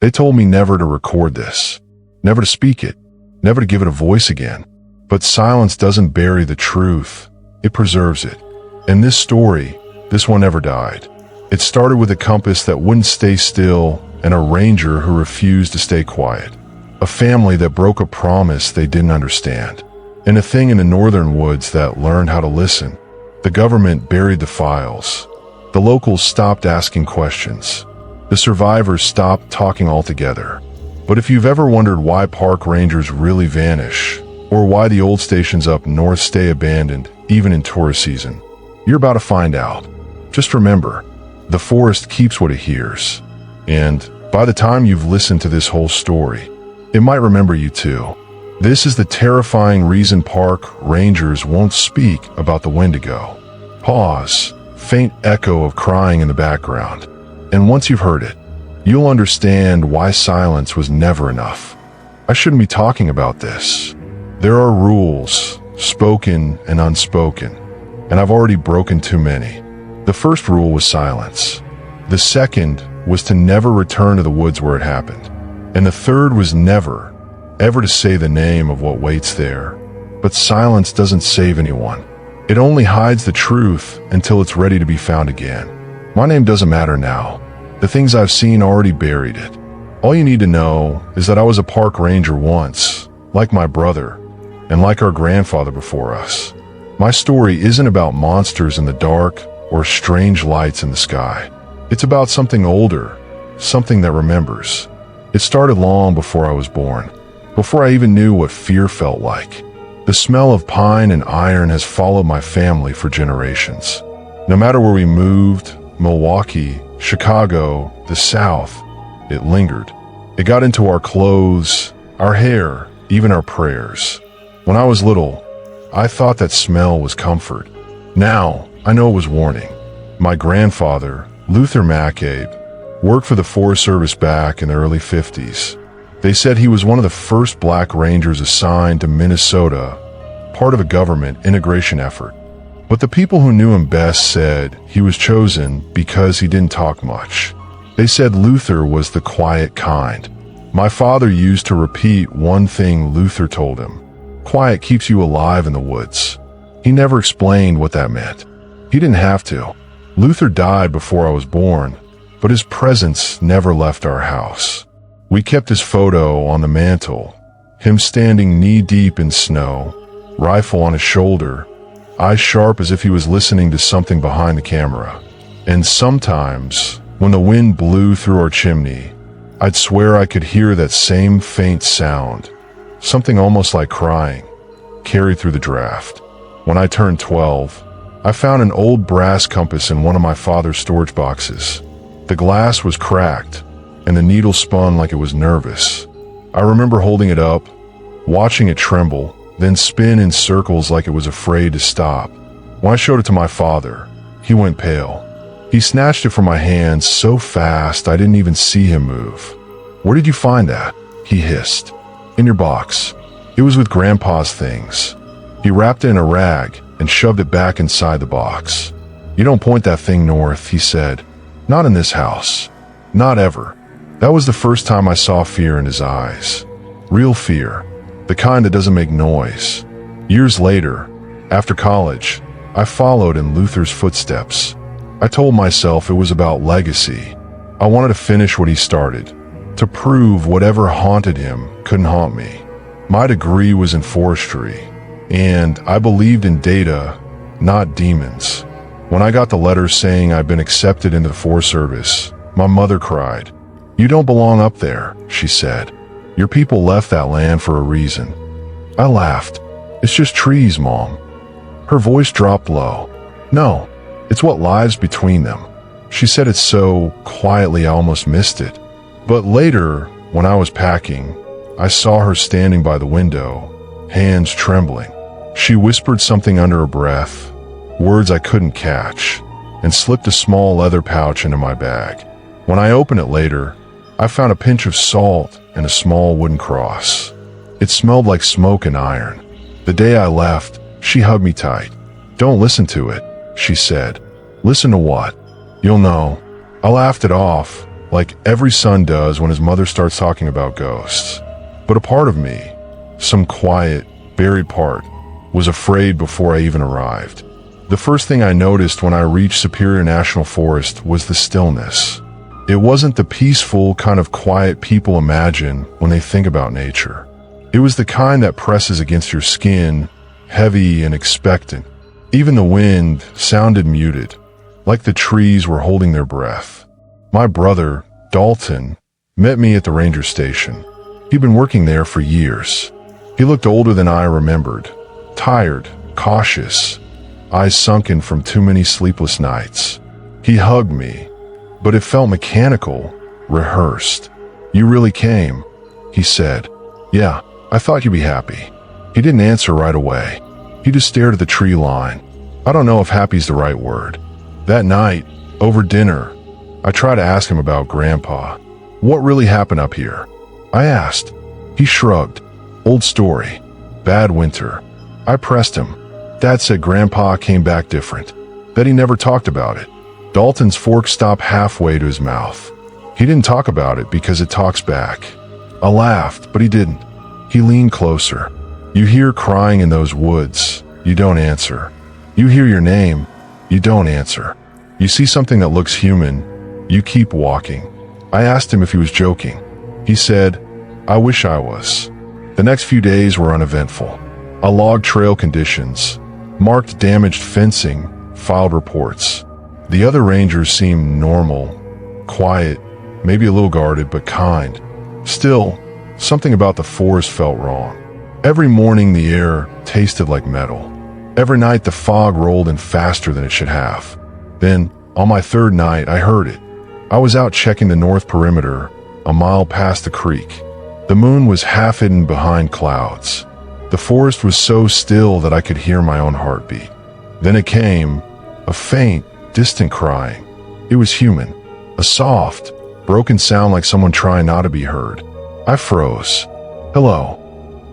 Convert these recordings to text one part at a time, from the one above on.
They told me never to record this, never to speak it, never to give it a voice again. But silence doesn't bury the truth, it preserves it. And this story, this one never died. It started with a compass that wouldn't stay still and a ranger who refused to stay quiet. A family that broke a promise they didn't understand. And a thing in the northern woods that learned how to listen. The government buried the files. The locals stopped asking questions. The survivors stopped talking altogether. But if you've ever wondered why park rangers really vanish, or why the old stations up north stay abandoned, even in tourist season, you're about to find out. Just remember, the forest keeps what it hears. And by the time you've listened to this whole story, it might remember you too. This is the terrifying reason park rangers won't speak about the Wendigo. Pause, faint echo of crying in the background. And once you've heard it, you'll understand why silence was never enough. I shouldn't be talking about this. There are rules, spoken and unspoken, and I've already broken too many. The first rule was silence. The second was to never return to the woods where it happened. And the third was never, ever to say the name of what waits there. But silence doesn't save anyone. It only hides the truth until it's ready to be found again. My name doesn't matter now. The things I've seen already buried it. All you need to know is that I was a park ranger once, like my brother, and like our grandfather before us. My story isn't about monsters in the dark or strange lights in the sky. It's about something older, something that remembers. It started long before I was born, before I even knew what fear felt like. The smell of pine and iron has followed my family for generations. No matter where we moved, Milwaukee, Chicago, the South, it lingered. It got into our clothes, our hair, even our prayers. When I was little, I thought that smell was comfort. Now, I know it was warning. My grandfather, Luther McCabe, worked for the Forest Service back in the early 50s. They said he was one of the first black rangers assigned to Minnesota, part of a government integration effort. But the people who knew him best said he was chosen because he didn't talk much. They said Luther was the quiet kind. My father used to repeat one thing Luther told him: quiet keeps you alive in the woods. He never explained what that meant. He didn't have to. Luther died before I was born, but his presence never left our house. We kept his photo on the mantle, him standing knee-deep in snow, rifle on his shoulder, eyes sharp as if he was listening to something behind the camera. And sometimes, when the wind blew through our chimney, I'd swear I could hear that same faint sound, something almost like crying, carried through the draft. When I turned 12, I found an old brass compass in one of my father's storage boxes. The glass was cracked, and the needle spun like it was nervous. I remember holding it up, watching it tremble, then spin in circles like it was afraid to stop. When I showed it to my father, he went pale. He snatched it from my hands so fast I didn't even see him move. "Where did you find that?" he hissed. "In your box. It was with Grandpa's things." He wrapped it in a rag and shoved it back inside the box. "You don't point that thing north," he said. "Not in this house. Not ever." That was the first time I saw fear in his eyes. Real fear. The kind that doesn't make noise. Years later, after college, I followed in Luther's footsteps. I told myself it was about legacy. I wanted to finish what he started, to prove whatever haunted him couldn't haunt me. My degree was in forestry, and I believed in data, not demons. When I got the letter saying I'd been accepted into the Forest Service, my mother cried. "You don't belong up there," she said. "Your people left that land for a reason." I laughed. "It's just trees, Mom." Her voice dropped low. "No, it's what lies between them." She said it so quietly I almost missed it. But later, when I was packing, I saw her standing by the window, hands trembling. She whispered something under her breath, words I couldn't catch, and slipped a small leather pouch into my bag. When I opened it later, I found a pinch of salt and a small wooden cross. It smelled like smoke and iron. The day I left, she hugged me tight. "Don't listen to it," she said. "Listen to what?" "You'll know." I laughed it off, like every son does when his mother starts talking about ghosts. But a part of me, some quiet, buried part, was afraid before I even arrived. The first thing I noticed when I reached Superior National Forest was the stillness. It wasn't the peaceful kind of quiet people imagine when they think about nature. It was the kind that presses against your skin, heavy and expectant. Even the wind sounded muted, like the trees were holding their breath. My brother, Dalton, met me at the ranger station. He'd been working there for years. He looked older than I remembered, tired, cautious, eyes sunken from too many sleepless nights. He hugged me, but it felt mechanical, rehearsed. "You really came," he said. "Yeah, I thought you'd be happy." He didn't answer right away. He just stared at the tree line. I don't know if happy's the right word. That night, over dinner, I tried to ask him about Grandpa. "What really happened up here?" I asked. He shrugged. "Old story. Bad winter." I pressed him. Dad said Grandpa came back different, that he never talked about it. Dalton's fork stopped halfway to his mouth. He didn't talk about it because it talks back. I laughed, but he didn't. He leaned closer. "You hear crying in those woods. You don't answer. You hear your name. You don't answer. You see something that looks human. You keep walking." I asked him if he was joking. He said, "I wish I was." The next few days were uneventful. I logged trail conditions, marked damaged fencing, filed reports. The other rangers seemed normal, quiet, maybe a little guarded, but kind. Still, something about the forest felt wrong. Every morning the air tasted like metal. Every night the fog rolled in faster than it should have. Then, on my third night, I heard it. I was out checking the north perimeter, a mile past the creek. The moon was half hidden behind clouds. The forest was so still that I could hear my own heartbeat. Then it came, a faint, distant crying. It was human, a soft, broken sound like someone trying not to be heard. I froze. "Hello,"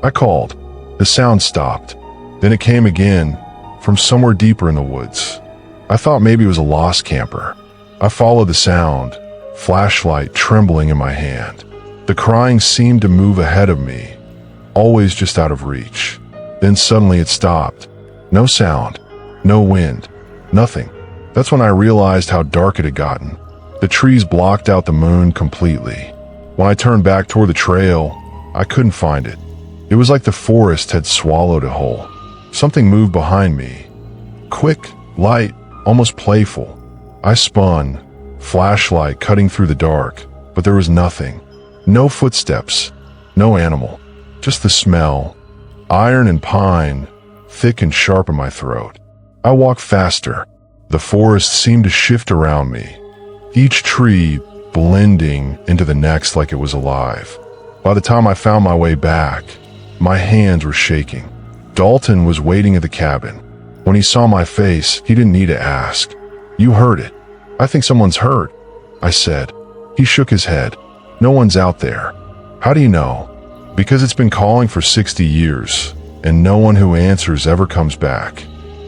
I called. The sound stopped. Then it came again, from somewhere deeper in the woods. I thought maybe it was a lost camper. I followed the sound, flashlight trembling in my hand. The crying seemed to move ahead of me, always just out of reach. Then suddenly it stopped. No sound, no wind, nothing. That's when I realized how dark it had gotten. The trees blocked out the moon completely. When I turned back toward the trail, I couldn't find it. It was like the forest had swallowed it whole. Something moved behind me. Quick, light, almost playful. I spun, flashlight cutting through the dark, but there was nothing. No footsteps, no animal, just the smell, iron and pine, thick and sharp in my throat. I walked faster. The forest seemed to shift around me, each tree blending into the next like it was alive. By the time I found my way back, my hands were shaking. Dalton was waiting at the cabin. When he saw my face, he didn't need to ask. "You heard it." "I think someone's hurt," I said. He shook his head. "No one's out there." "How do you know?" "Because it's been calling for 60 years, and no one who answers ever comes back."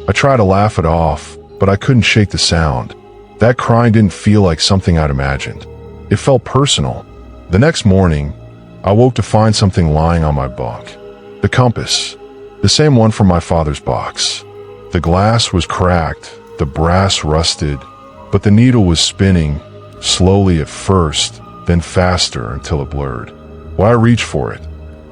I tried to laugh it off, but I couldn't shake the sound. That crying didn't feel like something I'd imagined. It felt personal. The next morning, I woke to find something lying on my bunk. The compass. The same one from my father's box. The glass was cracked, the brass rusted, but the needle was spinning, slowly at first, then faster until it blurred. When I reached for it,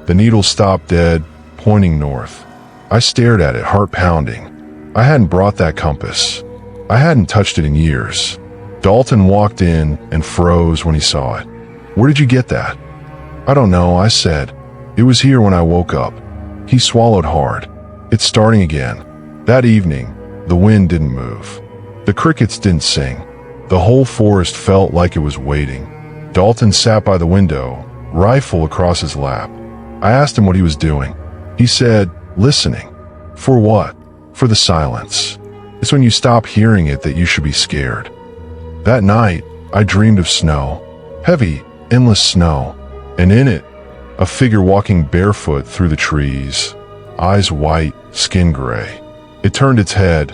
the needle stopped dead, pointing north. I stared at it, heart pounding. I hadn't brought that compass. I hadn't touched it in years. Dalton walked in and froze when he saw it. "Where did you get that?" "I don't know," I said. "It was here when I woke up." He swallowed hard. "It's starting again." That evening, the wind didn't move. The crickets didn't sing. The whole forest felt like it was waiting. Dalton sat by the window, rifle across his lap. I asked him what he was doing. He said, "Listening." "For what?" "For the silence. It's when you stop hearing it that you should be scared." That night, I dreamed of snow. Heavy, endless snow. And in it, a figure walking barefoot through the trees, eyes white, skin gray. It turned its head,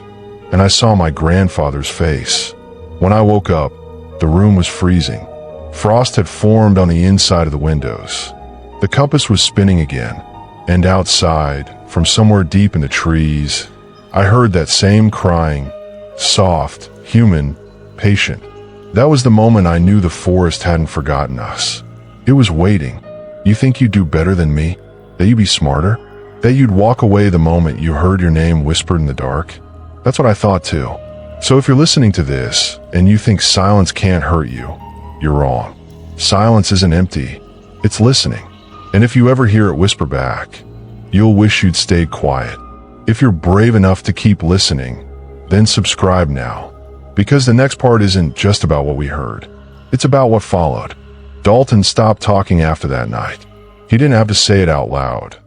and I saw my grandfather's face. When I woke up, the room was freezing. Frost had formed on the inside of the windows. The compass was spinning again, and outside, from somewhere deep in the trees, I heard that same crying, soft, human, patient. That was the moment I knew the forest hadn't forgotten us. It was waiting. You think you'd do better than me? That you'd be smarter? That you'd walk away the moment you heard your name whispered in the dark? That's what I thought too. So if you're listening to this, and you think silence can't hurt you, you're wrong. Silence isn't empty. It's listening. And if you ever hear it whisper back, you'll wish you'd stayed quiet. If you're brave enough to keep listening, then subscribe now. Because the next part isn't just about what we heard. It's about what followed. Dalton stopped talking after that night. He didn't have to say it out loud.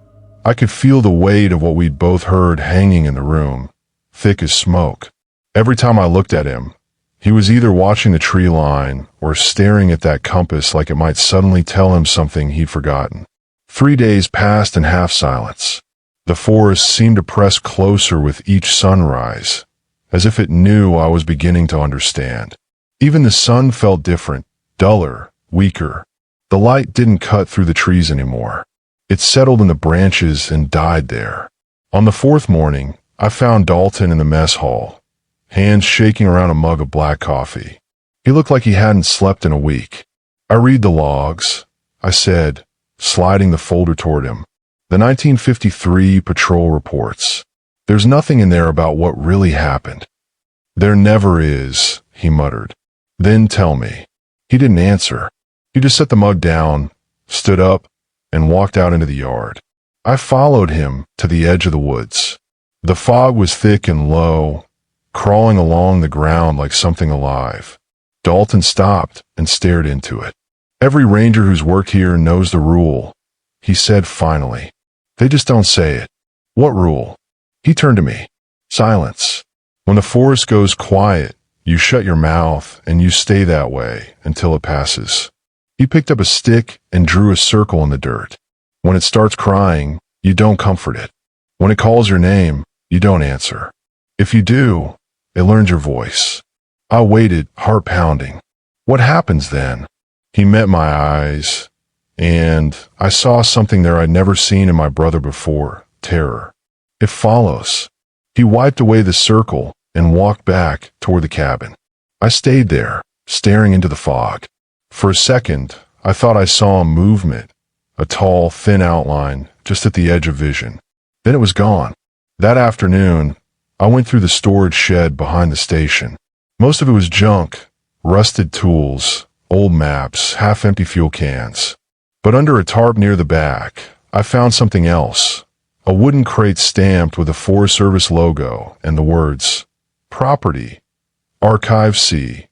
I could feel the weight of what we'd both heard hanging in the room, thick as smoke. Every time I looked at him, he was either watching the tree line or staring at that compass like it might suddenly tell him something he'd forgotten. 3 days passed in half silence. The forest seemed to press closer with each sunrise, as if it knew I was beginning to understand. Even the sun felt different, duller, weaker. The light didn't cut through the trees anymore. It settled in the branches and died there. On the 4th morning, I found Dalton in the mess hall, hands shaking around a mug of black coffee. He looked like he hadn't slept in a week. "I read the logs," I said, sliding the folder toward him. "The 1953 patrol reports. There's nothing in there about what really happened." "There never is," he muttered. "Then tell me." He didn't answer. He just set the mug down, stood up, and walked out into the yard. I followed him to the edge of the woods. The fog was thick and low, crawling along the ground like something alive. Dalton stopped and stared into it. "Every ranger who's worked here knows the rule," he said finally. "They just don't say it." "What rule?" He turned to me. "Silence. When the forest goes quiet, you shut your mouth and you stay that way until it passes." He picked up a stick and drew a circle in the dirt. "When it starts crying, you don't comfort it. When it calls your name, you don't answer. If you do, it learns your voice." I waited, heart pounding. What happens then? He met my eyes, and I saw something there I'd never seen in my brother before: terror. "It follows." He wiped away the circle and walked back toward the cabin. I stayed there, staring into the fog. For a second, I thought I saw a movement, a tall, thin outline just at the edge of vision. Then it was gone. That afternoon, I went through the storage shed behind the station. Most of it was junk, rusted tools, old maps, half-empty fuel cans. But under a tarp near the back, I found something else: a wooden crate stamped with a Forest Service logo and the words, "Property, Archive C,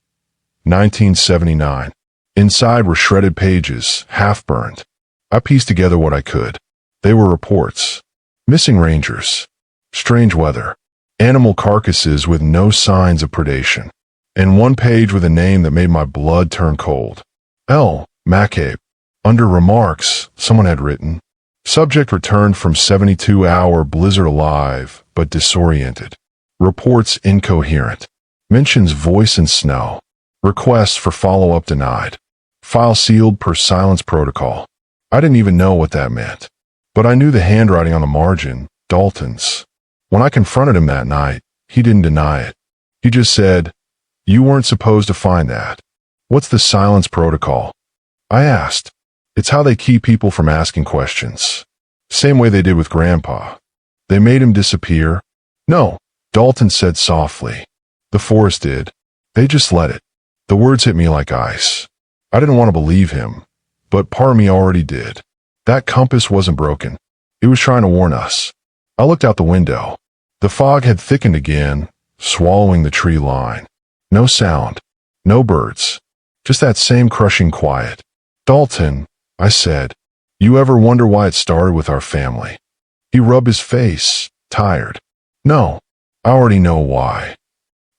1979. Inside were shredded pages, half-burned. I pieced together what I could. They were reports. Missing rangers. Strange weather. Animal carcasses with no signs of predation. And one page with a name that made my blood turn cold. L. Macabe. Under remarks, someone had written, "Subject returned from 72-hour blizzard alive, but disoriented. Reports incoherent. Mentions voice and snow. Requests for follow-up denied. File sealed per silence protocol." I didn't even know what that meant. But I knew the handwriting on the margin, Dalton's. When I confronted him that night, he didn't deny it. He just said, "You weren't supposed to find that." "What's the silence protocol?" I asked. "It's how they keep people from asking questions. Same way they did with Grandpa. They made him disappear." "No," Dalton said softly. "The forest did. They just let it." The words hit me like ice. I didn't want to believe him, but part of me already did. That compass wasn't broken. It was trying to warn us. I looked out the window. The fog had thickened again, swallowing the tree line. No sound. No birds. Just that same crushing quiet. "Dalton," I said, "you ever wonder why it started with our family?" He rubbed his face, tired. "No, I already know why."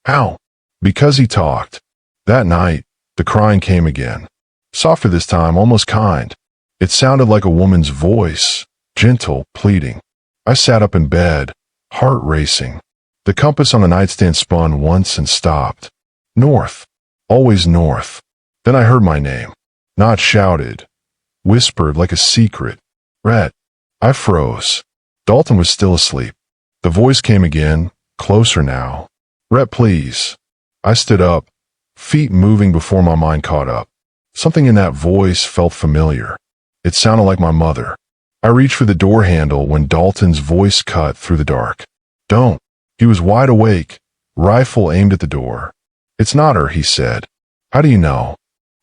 "How?" "Because he talked. That night, the crying came again. Softer this time, almost kind. It sounded like a woman's voice, gentle, pleading. I sat up in bed, heart racing. The compass on the nightstand spun once and stopped. North. Always north. Then I heard my name. Not shouted, whispered like a secret. Rhett. I froze. Dalton was still asleep. The voice came again, closer now. Rhett, please. I stood up, feet moving before my mind caught up. Something in that voice felt familiar. It sounded like my mother. I reached for the door handle when Dalton's voice cut through the dark. Don't. He was wide awake, rifle aimed at the door. It's not her, he said. How do you know?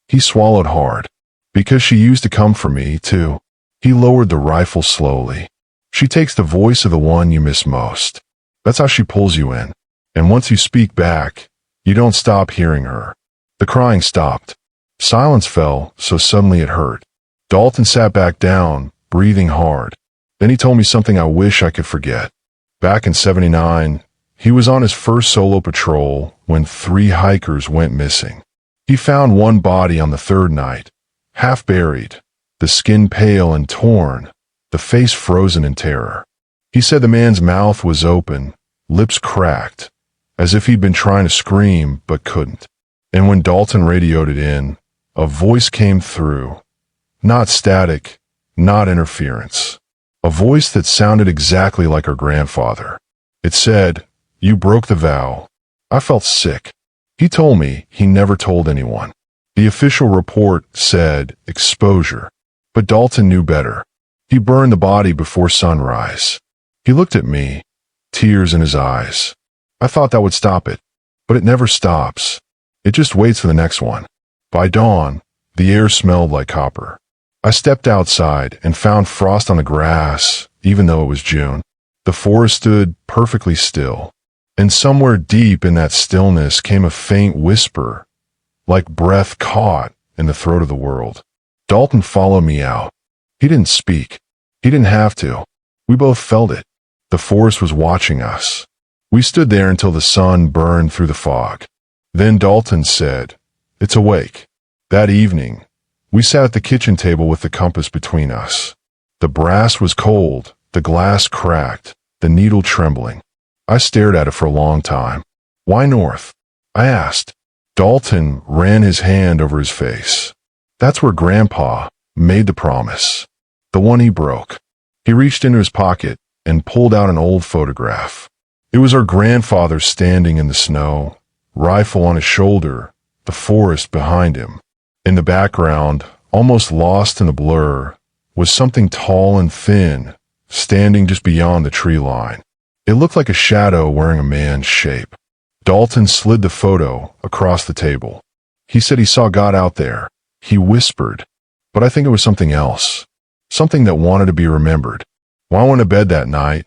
He swallowed hard. Because she used to come for me, too. He lowered the rifle slowly. She takes the voice of the one you miss most. That's how she pulls you in. And once you speak back, you don't stop hearing her. The crying stopped. Silence fell, so suddenly it hurt. Dalton sat back down, breathing hard. Then he told me something I wish I could forget. Back in '79, he was on his first solo patrol when 3 hikers went missing. He found one body on the 3rd night, half buried, the skin pale and torn, the face frozen in terror. He said the man's mouth was open, lips cracked, as if he'd been trying to scream but couldn't. And when Dalton radioed it in, a voice came through. Not static, not interference. A voice that sounded exactly like her grandfather. It said, "You broke the vow." I felt sick. He told me he never told anyone. The official report said exposure. But Dalton knew better. He burned the body before sunrise. He looked at me, tears in his eyes. I thought that would stop it. But it never stops. It just waits for the next one. By dawn, the air smelled like copper. I stepped outside and found frost on the grass, even though it was June. The forest stood perfectly still. And somewhere deep in that stillness came a faint whisper, like breath caught in the throat of the world. Dalton followed me out. He didn't speak. He didn't have to. We both felt it. The forest was watching us. We stood there until the sun burned through the fog. Then Dalton said, "It's awake." That evening, we sat at the kitchen table with the compass between us. The brass was cold, the glass cracked, the needle trembling. I stared at it for a long time. "Why north?" I asked. Dalton ran his hand over his face. "That's where Grandpa made the promise. The one he broke." He reached into his pocket and pulled out an old photograph. It was our grandfather standing in the snow, rifle on his shoulder, the forest behind him. In the background, almost lost in the blur, was something tall and thin, standing just beyond the tree line. It looked like a shadow wearing a man's shape. Dalton slid the photo across the table. He said he saw God out there. He whispered, but I think it was something else, something that wanted to be remembered. When I went to bed that night,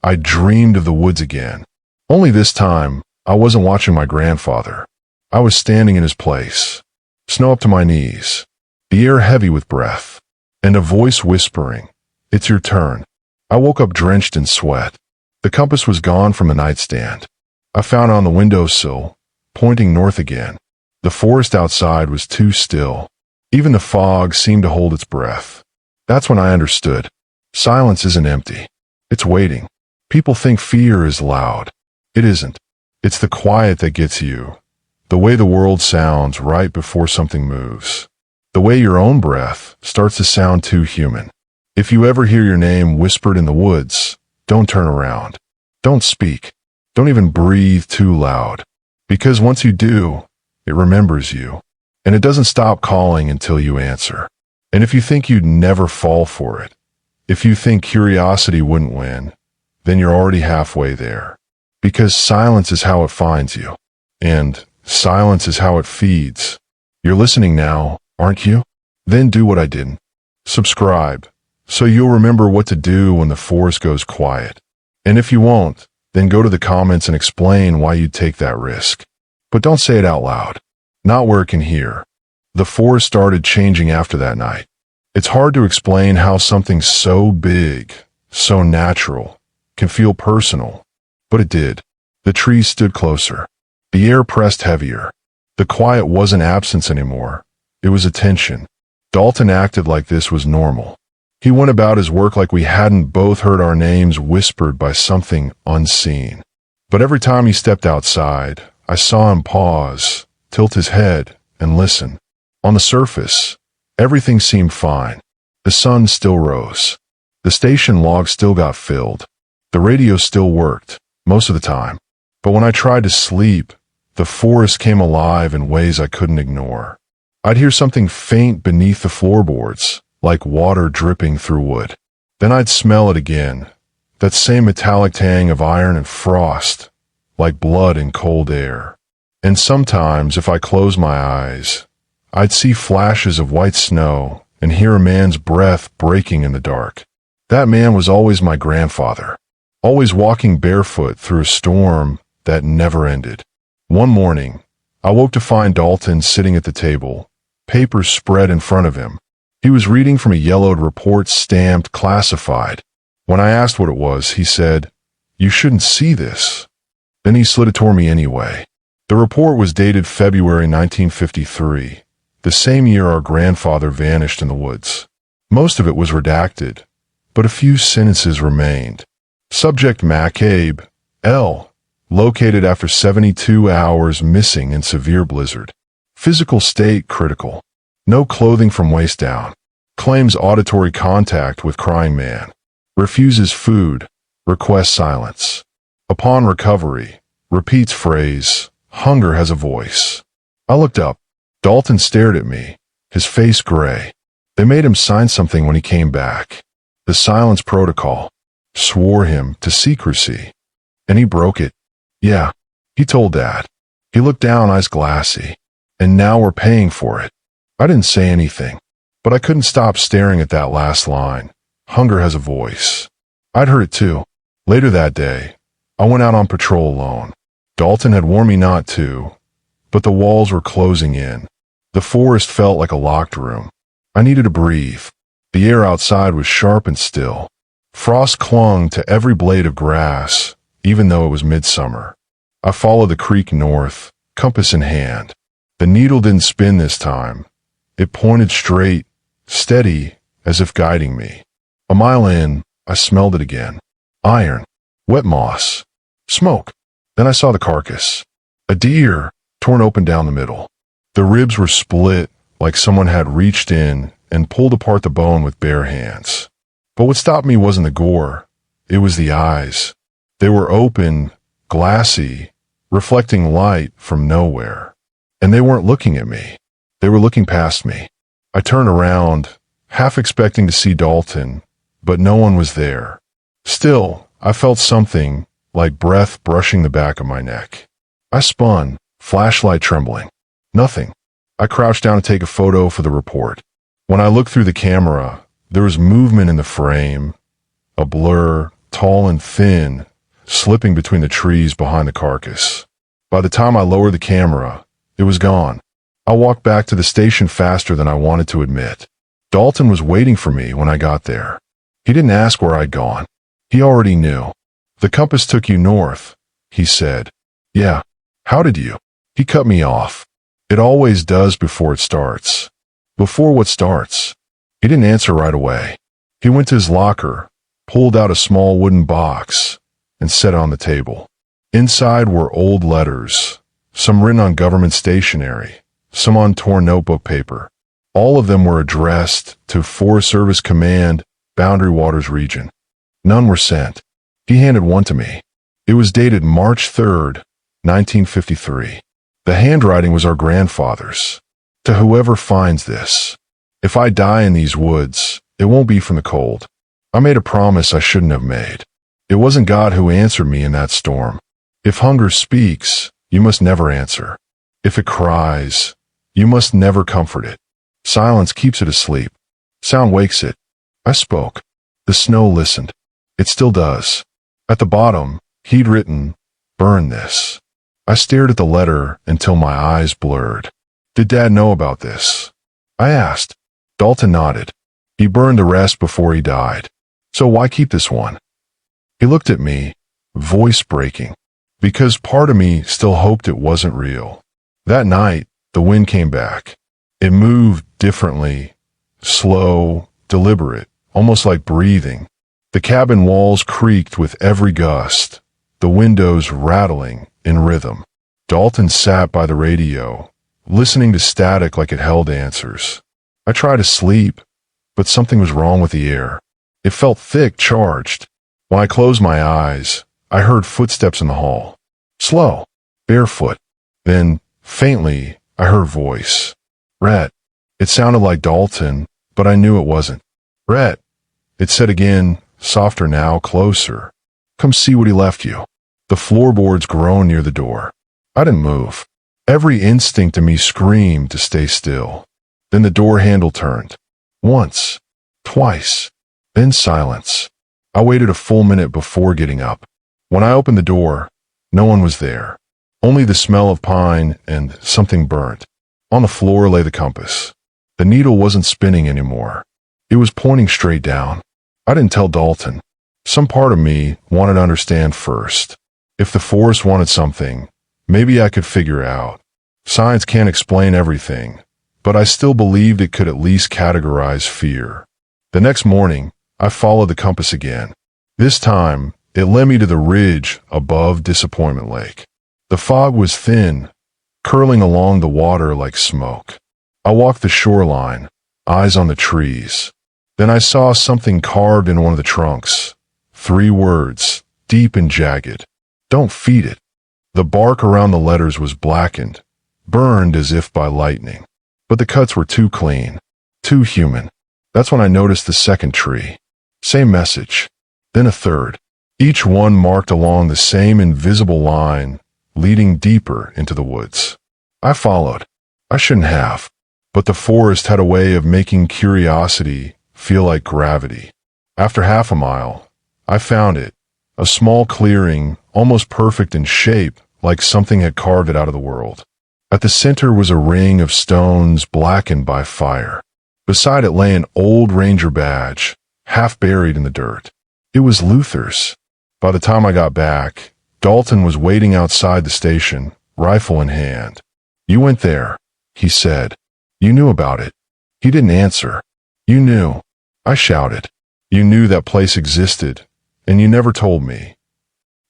I dreamed of the woods again. Only this time, I wasn't watching my grandfather. I was standing in his place, snow up to my knees, the air heavy with breath, and a voice whispering, "It's your turn." I woke up drenched in sweat. The compass was gone from the nightstand. I found it on the windowsill, pointing north again. The forest outside was too still. Even the fog seemed to hold its breath. That's when I understood. Silence isn't empty. It's waiting. People think fear is loud. It isn't. It's the quiet that gets you. The way the world sounds right before something moves. The way your own breath starts to sound too human. If you ever hear your name whispered in the woods, don't turn around. Don't speak. Don't even breathe too loud. Because once you do, it remembers you. And it doesn't stop calling until you answer. And if you think you'd never fall for it, if you think curiosity wouldn't win, then you're already halfway there. Because silence is how it finds you. And silence is how it feeds. You're listening now, aren't you? Then do what I didn't. Subscribe, so you'll remember what to do when the forest goes quiet. And if you won't, then go to the comments and explain why you'd take that risk. But don't say it out loud. Not where it can hear. The forest started changing after that night. It's hard to explain how something so big, so natural, can feel personal. But it did. The trees stood closer. The air pressed heavier. The quiet wasn't absence anymore. It was attention. Dalton acted like this was normal. He went about his work like we hadn't both heard our names whispered by something unseen. But every time he stepped outside, I saw him pause, tilt his head, and listen. On the surface, Everything seemed fine. The sun still rose. The station log still got filled. The radio still worked, most of the time. But when I tried to sleep, the forest came alive in ways I couldn't ignore. I'd hear something faint beneath the floorboards, like water dripping through wood. Then I'd smell it again, that same metallic tang of iron and frost, like blood in cold air. And sometimes, if I closed my eyes, I'd see flashes of white snow and hear a man's breath breaking in the dark. That man was always my grandfather, always walking barefoot through a storm that never ended. One morning, I woke to find Dalton sitting at the table, papers spread in front of him. He was reading from a yellowed report stamped classified. When I asked what it was, he said, "You shouldn't see this." Then he slid it toward me anyway. The report was dated February 1953, the same year our grandfather vanished in the woods. Most of it was redacted, but a few sentences remained. Subject McCabe, L. Located after 72 hours missing in severe blizzard. Physical state critical. No clothing from waist down. Claims auditory contact with crying man. Refuses food. Requests silence. Upon recovery, repeats phrase, "Hunger has a voice." I looked up. Dalton stared at me, his face gray. They made him sign something when he came back. The silence protocol. Swore him to secrecy. And he broke it. Yeah, he told Dad. He looked down, eyes glassy. And now we're paying for it. I didn't say anything, but I couldn't stop staring at that last line. Hunger has a voice. I'd heard it too. Later that day, I went out on patrol alone. Dalton had warned me not to, but the walls were closing in. The forest felt like a locked room. I needed to breathe. The air outside was sharp and still. Frost clung to every blade of grass, even though it was midsummer. I followed the creek north, compass in hand. The needle didn't spin this time. It pointed straight, steady, as if guiding me. A mile in, I smelled it again. Iron, wet moss, smoke. Then I saw the carcass. A deer, torn open down the middle. The ribs were split, like someone had reached in and pulled apart the bone with bare hands. But what stopped me wasn't the gore. It was the eyes. They were open, glassy, reflecting light from nowhere. And they weren't looking at me. They were looking past me. I turned around, half expecting to see Dalton, but no one was there. Still, I felt something, like breath brushing the back of my neck. I spun, flashlight trembling. Nothing. I crouched down to take a photo for the report. When I looked through the camera, there was movement in the frame, a blur, tall and thin, slipping between the trees behind the carcass. By the time I lowered the camera, it was gone. I walked back to the station faster than I wanted to admit. Dalton was waiting for me when I got there. He didn't ask where I'd gone. He already knew. "The compass took you north," he said. "Yeah. How did you?" He cut me off. "It always does before it starts." "Before what starts?" He didn't answer right away. He went to his locker, pulled out a small wooden box, and set it on the table. Inside were old letters, some written on government stationery, some on torn notebook paper. All of them were addressed to Forest Service Command, Boundary Waters Region. None were sent. He handed one to me. It was dated March 3rd, 1953. The handwriting was our grandfather's. "To whoever finds this, if I die in these woods, it won't be from the cold." I made a promise I shouldn't have made. It wasn't God who answered me in that storm. If hunger speaks, you must never answer. If it cries, you must never comfort it. Silence keeps it asleep. Sound wakes it. I spoke. The snow listened. It still does. At the bottom, he'd written, "Burn this." I stared at the letter until my eyes blurred. "Did Dad know about this?" I asked. Dalton nodded. "He burned the rest before he died. So why keep this one?" He looked at me, voice breaking, because part of me still hoped it wasn't real. That night, the wind came back. It moved differently, slow, deliberate, almost like breathing. The cabin walls creaked with every gust, the windows rattling in rhythm. Dalton sat by the radio, listening to static like it held answers. I tried to sleep, but something was wrong with the air. It felt thick, charged. When I closed my eyes, I heard footsteps in the hall. Slow, barefoot. Then, faintly, I heard a voice. Rhett. It sounded like Dalton, but I knew it wasn't. Rhett. It said again, softer now, closer. Come see what he left you. The floorboards groaned near the door. I didn't move. Every instinct in me screamed to stay still. Then the door handle turned. Once. Twice. Then silence. I waited a full minute before getting up. When I opened the door, no one was there. Only the smell of pine and something burnt. On the floor lay the compass. The needle wasn't spinning anymore. It was pointing straight down. I didn't tell Dalton. Some part of me wanted to understand first. If the forest wanted something, maybe I could figure it out. Science can't explain everything, but I still believed it could at least categorize fear. The next morning, I followed the compass again. This time, it led me to the ridge above Disappointment Lake. The fog was thin, curling along the water like smoke. I walked the shoreline, eyes on the trees. Then I saw something carved in one of the trunks. 3 words, deep and jagged. Don't feed it. The bark around the letters was blackened, burned as if by lightning. But the cuts were too clean, too human. That's when I noticed the second tree. Same message. Then a third. Each one marked along the same invisible line, leading deeper into the woods. I followed. I shouldn't have. But the forest had a way of making curiosity feel like gravity. After half a mile, I found it. A small clearing, almost perfect in shape, like something had carved it out of the world. At the center was a ring of stones blackened by fire. Beside it lay an old ranger badge, half buried in the dirt. It was Luther's. By the time I got back, Dalton was waiting outside the station, rifle in hand. You went there, he said. You knew about it. He didn't answer. You knew. I shouted. You knew that place existed, and you never told me.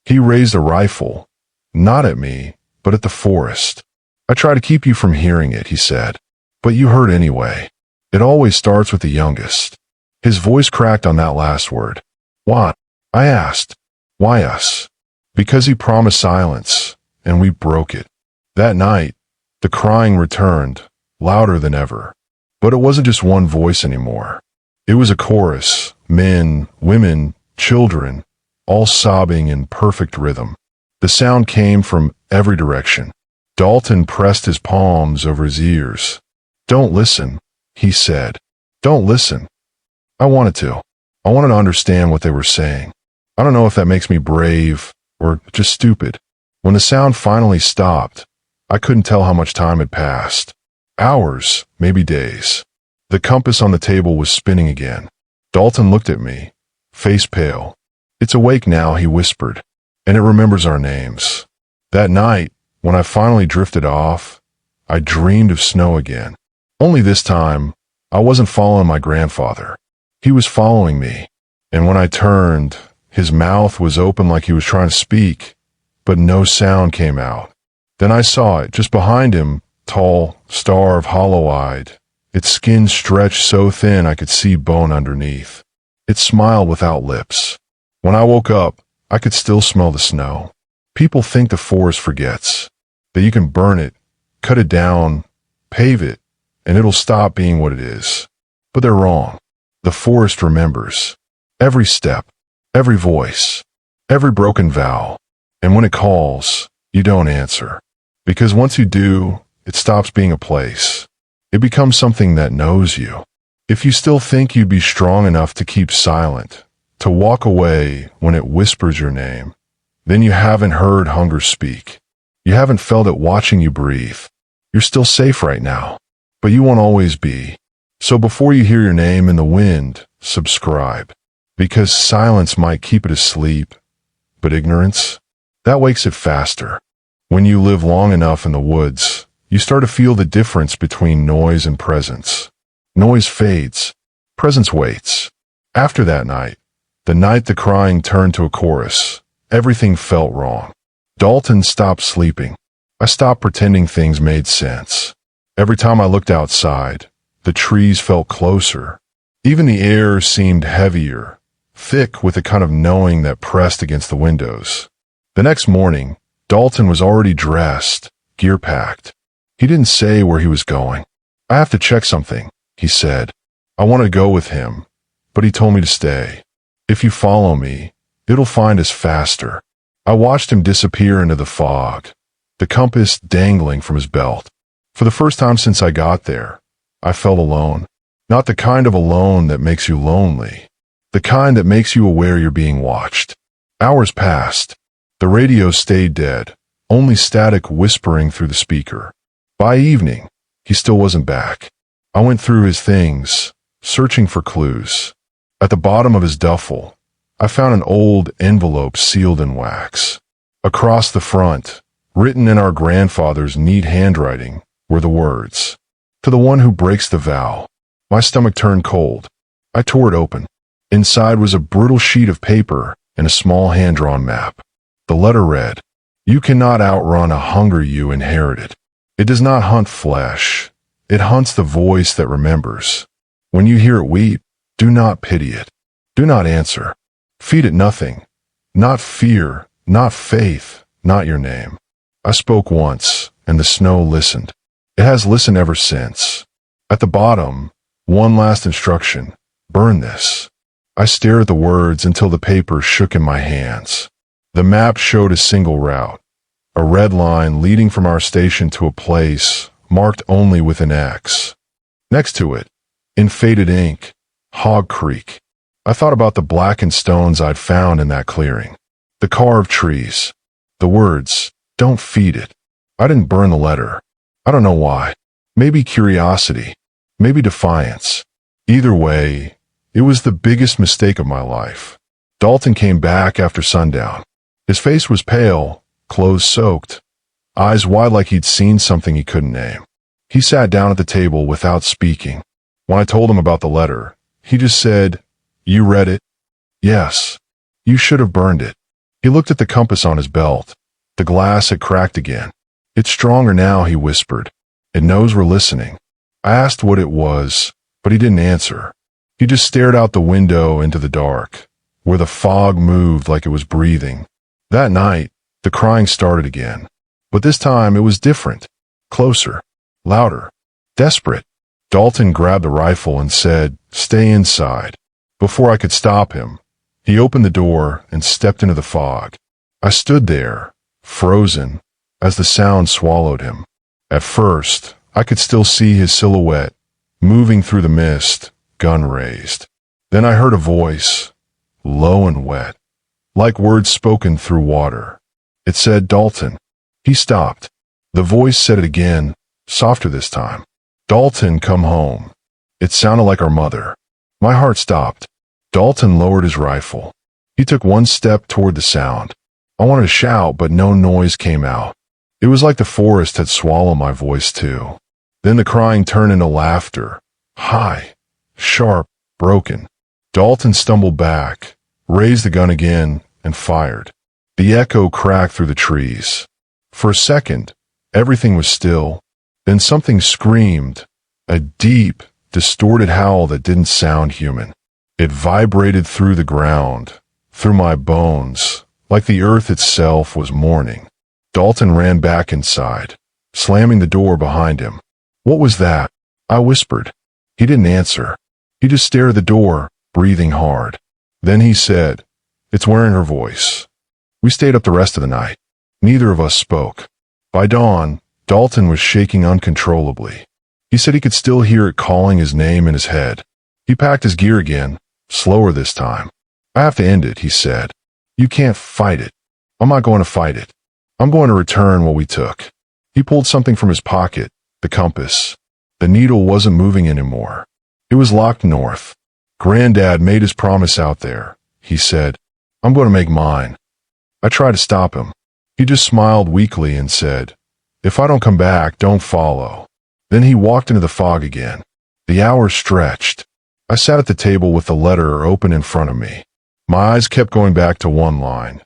He raised a rifle, not at me, but at the forest. I try to keep you from hearing it, he said. But you heard anyway. It always starts with the youngest. His voice cracked on that last word. What? I asked. Why us? Because he promised silence, and we broke it. That night, the crying returned, louder than ever. But it wasn't just one voice anymore. It was a chorus, men, women, children, all sobbing in perfect rhythm. The sound came from every direction. Dalton pressed his palms over his ears. Don't listen, he said. Don't listen. I wanted to. I wanted to understand what they were saying. I don't know if that makes me brave or just stupid. When the sound finally stopped, I couldn't tell how much time had passed. Hours, maybe days. The compass on the table was spinning again. Dalton looked at me, face pale. It's awake now, he whispered, and it remembers our names. That night, when I finally drifted off, I dreamed of snow again. Only this time, I wasn't following my grandfather. He was following me, and when I turned, his mouth was open like he was trying to speak, but no sound came out. Then I saw it, just behind him, tall, starved, hollow-eyed. Its skin stretched so thin I could see bone underneath. It smiled without lips. When I woke up, I could still smell the snow. People think the forest forgets, that you can burn it, cut it down, pave it, and it'll stop being what it is. But they're wrong. The forest remembers. Every step, every voice, every broken vow. And when it calls, you don't answer. Because once you do, it stops being a place. It becomes something that knows you. If you still think you'd be strong enough to keep silent, to walk away when it whispers your name, then you haven't heard hunger speak. You haven't felt it watching you breathe. You're still safe right now, but you won't always be. So before you hear your name in the wind, subscribe. Because silence might keep it asleep, but ignorance, that wakes it faster. When you live long enough in the woods, you start to feel the difference between noise and presence. Noise fades. Presence waits. After that night, the night the crying turned to a chorus, everything felt wrong. Dalton stopped sleeping. I stopped pretending things made sense. Every time I looked outside, The trees felt closer. Even the air seemed heavier, thick with a kind of knowing that pressed against the windows. The next morning, Dalton was already dressed, gear packed. He didn't say where he was going. "I have to check something," he said. I wanted to go with him, but he told me to stay. "If you follow me, it'll find us faster." I watched him disappear into the fog, the compass dangling from his belt. For the first time since I got there, I felt alone. Not the kind of alone that makes you lonely, the kind that makes you aware you're being watched. Hours passed. The radio stayed dead, only static whispering through the speaker. By evening, he still wasn't back. I went through his things, searching for clues. At the bottom of his duffel, I found an old envelope sealed in wax. Across the front, written in our grandfather's neat handwriting, were the words, "To the one who breaks the vow." My stomach turned cold. I tore it open. Inside was a brittle sheet of paper and a small hand-drawn map. The letter read, "You cannot outrun a hunger you inherited. It does not hunt flesh. It hunts the voice that remembers. When you hear it weep, do not pity it. Do not answer. Feed it nothing. Not fear, not faith, not your name." I spoke once, and the snow listened. It has listened ever since. At the bottom, one last instruction: burn this. I stared at the words until the paper shook in my hands. The map showed a single route, a red line leading from our station to a place marked only with an X. Next to it, in faded ink, Hog Creek. I thought about the blackened stones I'd found in that clearing, the carved trees, the words, "Don't feed it." I didn't burn the letter. I don't know why. Maybe curiosity. Maybe defiance. Either way, it was the biggest mistake of my life. Dalton came back after sundown. His face was pale, clothes soaked, eyes wide like he'd seen something he couldn't name. He sat down at the table without speaking. When I told him about the letter, he just said, "You read it?" "Yes. You should have burned it." He looked at the compass on his belt. The glass had cracked again. "It's stronger now," he whispered. "It knows we're listening." I asked what it was, but he didn't answer. He just stared out the window into the dark, where the fog moved like it was breathing. That night, the crying started again. But this time it was different. Closer. Louder. Desperate. Dalton grabbed the rifle and said, "Stay inside." Before I could stop him, he opened the door and stepped into the fog. I stood there, frozen, as the sound swallowed him. At first, I could still see his silhouette, moving through the mist, gun raised. Then I heard a voice, low and wet, like words spoken through water. It said, "Dalton." He stopped. The voice said it again, softer this time. "Dalton, come home." It sounded like our mother. My heart stopped. Dalton lowered his rifle. He took one step toward the sound. I wanted to shout, but no noise came out. It was like the forest had swallowed my voice too. Then the crying turned into laughter, high, sharp, broken. Dalton stumbled back, raised the gun again, and fired. The echo cracked through the trees. For a second, everything was still. Then something screamed, a deep, distorted howl that didn't sound human. It vibrated through the ground, through my bones, like the earth itself was mourning. Dalton ran back inside, slamming the door behind him. "What was that?" I whispered. He didn't answer. He just stared at the door, breathing hard. Then he said, "It's wearing her voice." We stayed up the rest of the night. Neither of us spoke. By dawn, Dalton was shaking uncontrollably. He said he could still hear it calling his name in his head. He packed his gear again, slower this time. "I have to end it," he said. "You can't fight it." "I'm not going to fight it. I'm going to return what we took." He pulled something from his pocket, the compass. The needle wasn't moving anymore. It was locked north. "Granddad made his promise out there," he said. "I'm going to make mine." I tried to stop him. He just smiled weakly and said, "If I don't come back, don't follow." Then he walked into the fog again. The hours stretched. I sat at the table with the letter open in front of me. My eyes kept going back to one line.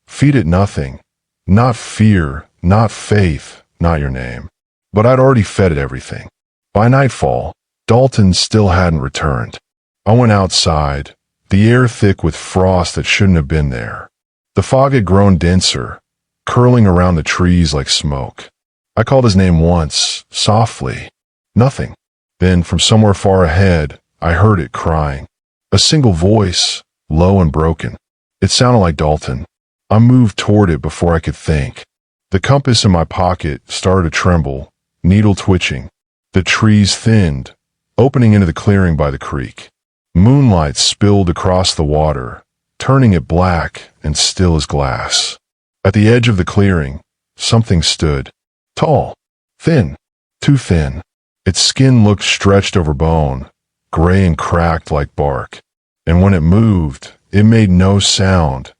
"Feed it nothing. Not fear, not faith, not your name." But I'd already fed it everything. By nightfall, Dalton still hadn't returned. I went outside, the air thick with frost that shouldn't have been there. The fog had grown denser, curling around the trees like smoke. I called his name once, softly. Nothing. Then, from somewhere far ahead, I heard it crying. A single voice, low and broken. It sounded like Dalton. I moved toward it before I could think. The compass in my pocket started to tremble, needle twitching. The trees thinned, opening into the clearing by the creek. Moonlight spilled across the water, turning it black and still as glass. At the edge of the clearing, something stood. Tall, thin, too thin. Its skin looked stretched over bone, gray and cracked like bark. And when it moved, it made no sound,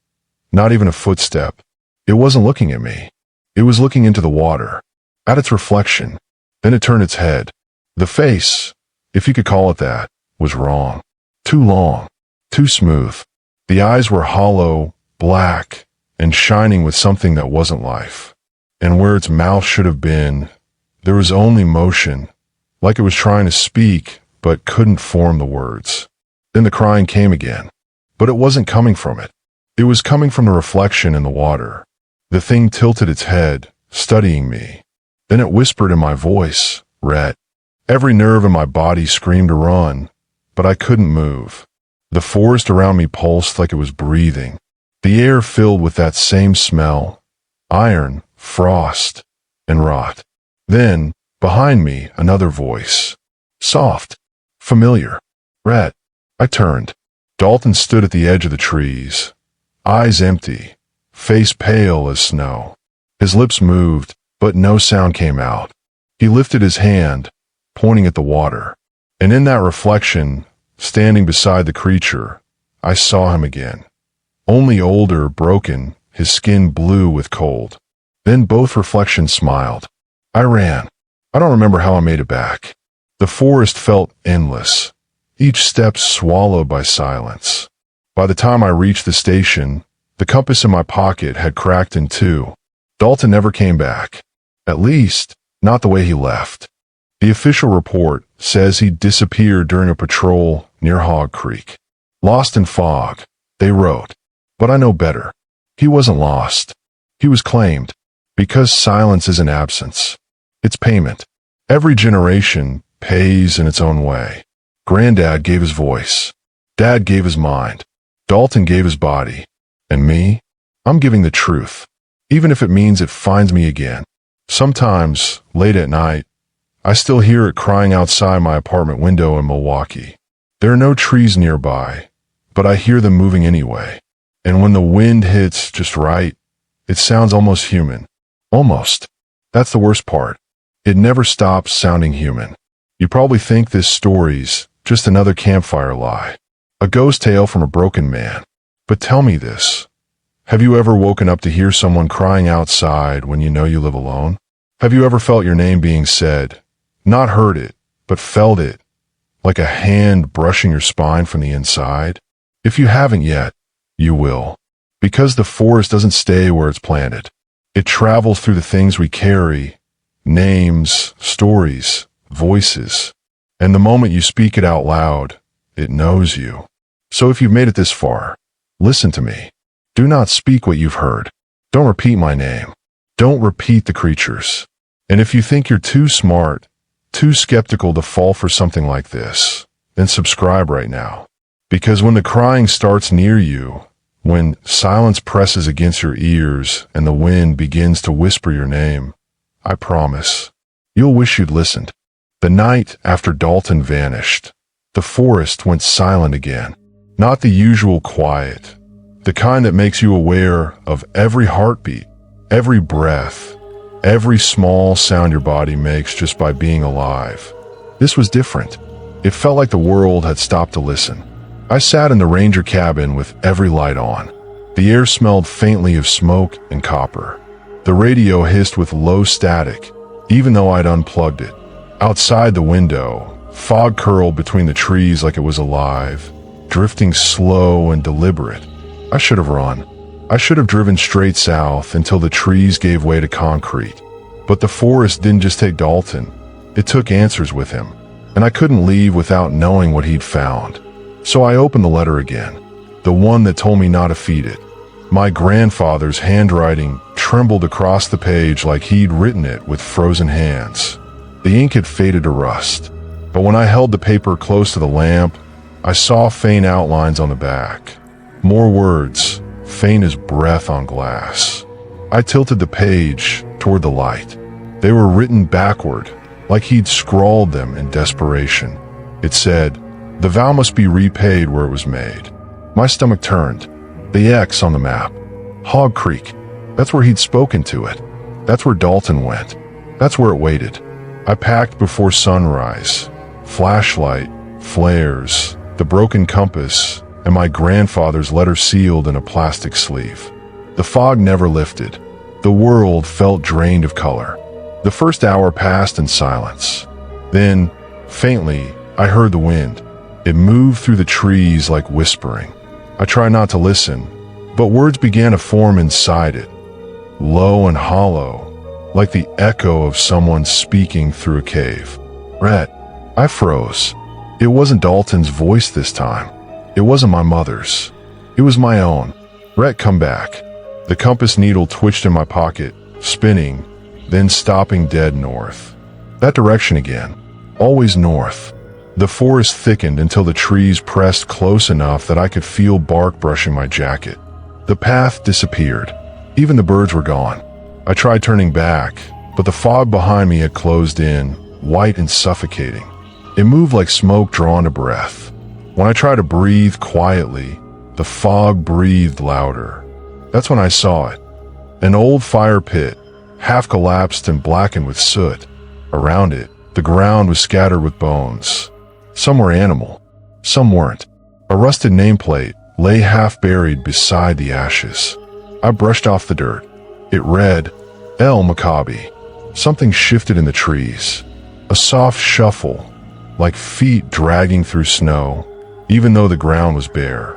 not even a footstep. It wasn't looking at me. It was looking into the water, at its reflection. Then it turned its head. The face, if you could call it that, was wrong. Too long, too smooth. The eyes were hollow, black, and shining with something that wasn't life. And where its mouth should have been, there was only motion, like it was trying to speak, but couldn't form the words. Then the crying came again. But it wasn't coming from it. It was coming from the reflection in the water. The thing tilted its head, studying me. Then it whispered in my voice, "Rhett." Every nerve in my body screamed to run, but I couldn't move. The forest around me pulsed like it was breathing. The air filled with that same smell, iron, frost, and rot. Then, behind me, another voice. Soft, familiar. "Rhett." I turned. Dalton stood at the edge of the trees, eyes empty, face pale as snow. His lips moved, but no sound came out. He lifted his hand, pointing at the water. And in that reflection, standing beside the creature, I saw him again. Only older, broken, his skin blue with cold. Then both reflections smiled. I ran. I don't remember how I made it back. The forest felt endless, each step swallowed by silence. By the time I reached the station, the compass in my pocket had cracked in two. Dalton never came back. At least, not the way he left. The official report says he disappeared during a patrol near Hog Creek. Lost in fog, they wrote. But I know better. He wasn't lost. He was claimed. Because silence isn't absence. It's payment. Every generation pays in its own way. Granddad gave his voice. Dad gave his mind. Dalton gave his body. And me? I'm giving the truth. Even if it means it finds me again. Sometimes, late at night, I still hear it crying outside my apartment window in Milwaukee. There are no trees nearby, but I hear them moving anyway. And when the wind hits just right, it sounds almost human. Almost. That's the worst part. It never stops sounding human. You probably think this story's just another campfire lie. A ghost tale from a broken man. But tell me this. Have you ever woken up to hear someone crying outside when you know you live alone? Have you ever felt your name being said? Not heard it, but felt it, like a hand brushing your spine from the inside? If you haven't yet, you will. Because the forest doesn't stay where it's planted. It travels through the things we carry, names, stories, voices. And the moment you speak it out loud, it knows you. So if you've made it this far, listen to me. Do not speak what you've heard. Don't repeat my name. Don't repeat the creatures. And if you think you're too smart, too skeptical to fall for something like this, then subscribe right now. Because when the crying starts near you, when silence presses against your ears and the wind begins to whisper your name, I promise, you'll wish you'd listened. The night after Dalton vanished, the forest went silent again. Not the usual quiet, the kind that makes you aware of every heartbeat, every breath, every small sound your body makes just by being alive. This was different. It felt like the world had stopped to listen. I sat in the ranger cabin with every light on. The air smelled faintly of smoke and copper. The radio hissed with low static, even though I'd unplugged it. Outside the window, fog curled between the trees like it was alive, drifting slow and deliberate. I should have run. I should have driven straight south until the trees gave way to concrete. But the forest didn't just take Dalton. It took answers with him. and I couldn't leave without knowing what he'd found. So I opened the letter again, the one that told me not to feed it. My grandfather's handwriting trembled across the page like he'd written it with frozen hands. The ink had faded to rust, but when I held the paper close to the lamp, I saw faint outlines on the back. More words, faint as breath on glass. I tilted the page toward the light. They were written backward, like he'd scrawled them in desperation. It said, "The vow must be repaid where it was made." My stomach turned. The X on the map. Hog Creek. That's where he'd spoken to it. That's where Dalton went. That's where it waited. I packed before sunrise. Flashlight, flares, the broken compass, and my grandfather's letter sealed in a plastic sleeve. The fog never lifted. The world felt drained of color. The first hour passed in silence. Then, faintly, I heard the wind. It moved through the trees like whispering. I tried not to listen, but words began to form inside it, low and hollow, like the echo of someone speaking through a cave. Rhett, I froze. It wasn't Dalton's voice this time. It wasn't my mother's. It was my own. Rhett, come back. The compass needle twitched in my pocket, spinning, then stopping dead north. That direction again, always north. The forest thickened until the trees pressed close enough that I could feel bark brushing my jacket. The path disappeared. Even the birds were gone. I tried turning back, but the fog behind me had closed in, white and suffocating. It moved like smoke drawn to breath. When I tried to breathe quietly, the fog breathed louder. That's when I saw it. An old fire pit, half collapsed and blackened with soot. Around it, the ground was scattered with bones. Some were animal, some weren't. A rusted nameplate lay half buried beside the ashes. I brushed off the dirt. It read, El Maccabi. Something shifted in the trees. A soft shuffle, like feet dragging through snow, even though the ground was bare.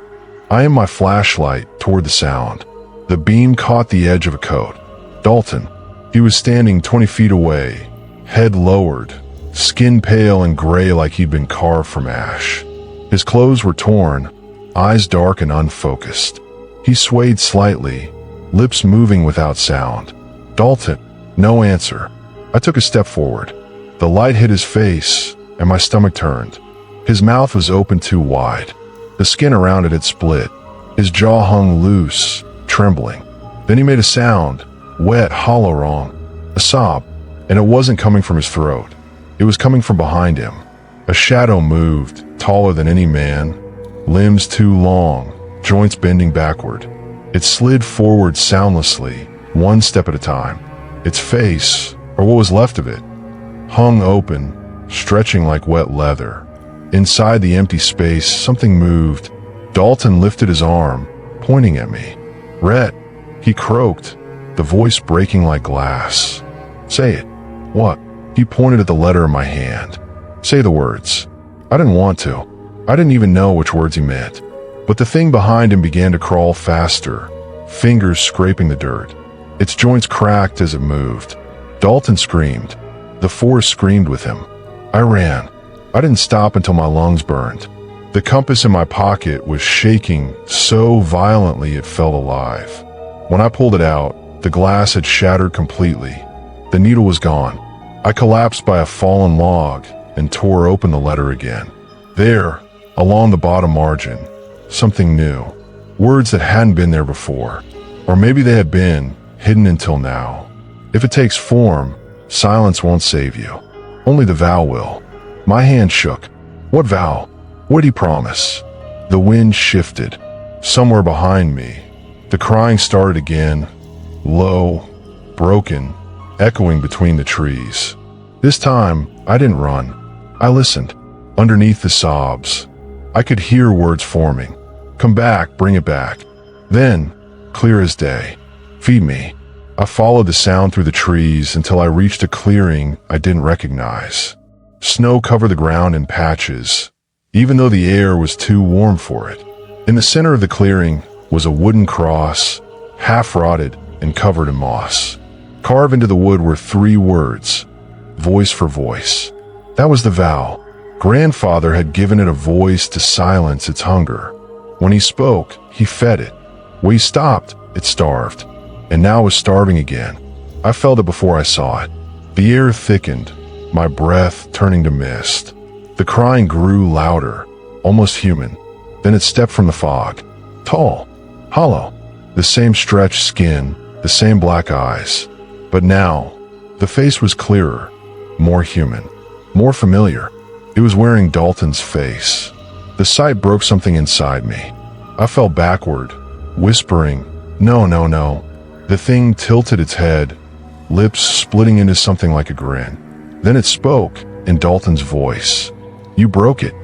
I aimed my flashlight toward the sound. The beam caught the edge of a coat. Dalton. He was standing 20 feet away, head lowered, skin pale and gray like he'd been carved from ash. His clothes were torn, eyes dark and unfocused. He swayed slightly, lips moving without sound. Dalton. No answer. I took a step forward. The light hit his face, and my stomach turned. His mouth was open too wide. The skin around it had split. His jaw hung loose, trembling. Then he made a sound, wet, hollow, wrong. A sob, and it wasn't coming from his throat. It was coming from behind him. A shadow moved, taller than any man, limbs too long, joints bending backward. It slid forward soundlessly, one step at a time. Its face, or what was left of it, hung open, stretching like wet leather. Inside the empty space, something moved. Dalton lifted his arm, pointing at me. Rhett, he croaked, the voice breaking like glass. Say it. What? He pointed at the letter in my hand. Say the words. I didn't want to. I didn't even know which words he meant. But the thing behind him began to crawl faster, fingers scraping the dirt. Its joints cracked as it moved. Dalton screamed. The forest screamed with him. I ran. I didn't stop until my lungs burned. The compass in my pocket was shaking so violently it felt alive. When I pulled it out, the glass had shattered completely. The needle was gone. I collapsed by a fallen log and tore open the letter again. There, along the bottom margin, something new. Words that hadn't been there before. Or maybe they had been, hidden until now. If it takes form, silence won't save you. Only the vow will. My hand shook. What vow? What'd he promise? The wind shifted. Somewhere behind me, the crying started again, low, broken, echoing between the trees. This time, I didn't run. I listened. Underneath the sobs, I could hear words forming. Come back, bring it back. Then, clear as day, feed me. I followed the sound through the trees until I reached a clearing I didn't recognize. Snow covered the ground in patches, even though the air was too warm for it. In the center of the clearing was a wooden cross, half rotted and covered in moss. Carved into the wood were 3 words, voice for voice. That was the vow. Grandfather had given it a voice to silence its hunger. When he spoke, he fed it. When he stopped, it starved. And now it was starving again. I felt it before I saw it. The air thickened, my breath turning to mist. The crying grew louder, almost human. Then it stepped from the fog. Tall, hollow, the same stretched skin, the same black eyes. But now, the face was clearer, more human, more familiar. It was wearing Dalton's face. The sight broke something inside me. I fell backward, whispering, "No, no, no." The thing tilted its head, lips splitting into something like a grin. Then it spoke in Dalton's voice. "You broke it."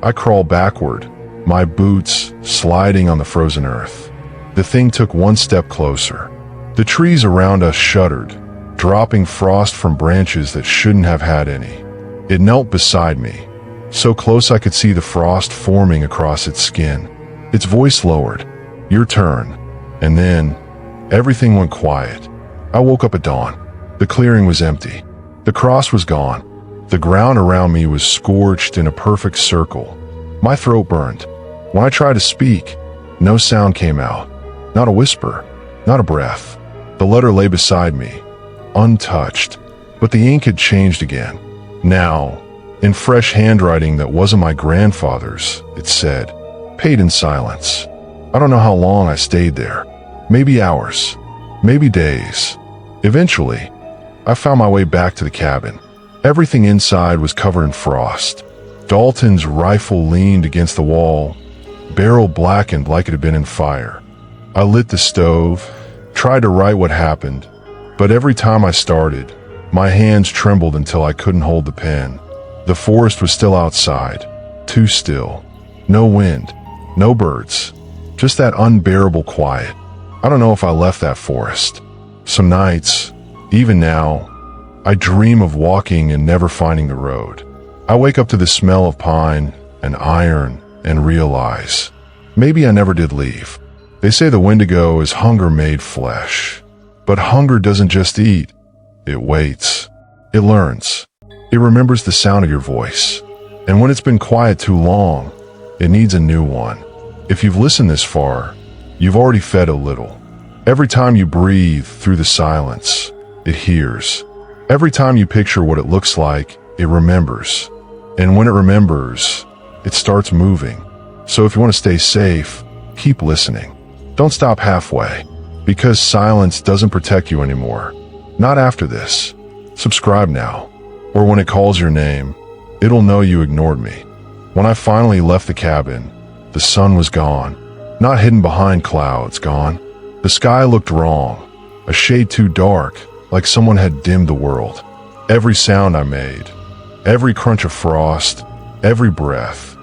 I crawled backward, my boots sliding on the frozen earth. The thing took one step closer. The trees around us shuddered, dropping frost from branches that shouldn't have had any. It knelt beside me, so close I could see the frost forming across its skin. Its voice lowered, "Your turn." And then, everything went quiet. I woke up at dawn. The clearing was empty. The cross was gone. The ground around me was scorched in a perfect circle. My throat burned. When I tried to speak, no sound came out. Not a whisper, not a breath. The letter lay beside me, untouched, but the ink had changed again. Now, in fresh handwriting that wasn't my grandfather's, it said, "Paid in silence." I don't know how long I stayed there. Maybe hours, maybe days. Eventually, I found my way back to the cabin. Everything inside was covered in frost. Dalton's rifle leaned against the wall, barrel blackened like it had been in fire. I lit the stove, tried to write what happened, but every time I started, my hands trembled until I couldn't hold the pen. The forest was still outside, too still. No wind, no birds, just that unbearable quiet. I don't know if I left that forest. Some nights, even now, I dream of walking and never finding the road. I wake up to the smell of pine and iron and realize, maybe I never did leave. They say the Wendigo is hunger made flesh. But hunger doesn't just eat. It waits. It learns. It remembers the sound of your voice. And when it's been quiet too long, it needs a new one. If you've listened this far, you've already fed a little. Every time you breathe through the silence, it hears. Every time you picture what it looks like, it remembers. And when it remembers, it starts moving. So if you want to stay safe, keep listening. Don't stop halfway, because silence doesn't protect you anymore. Not after this. Subscribe now, or when it calls your name, it'll know you ignored me. When I finally left the cabin, the sun was gone. Not hidden behind clouds, gone. The sky looked wrong, a shade too dark, like someone had dimmed the world. Every sound I made, every crunch of frost, every breath,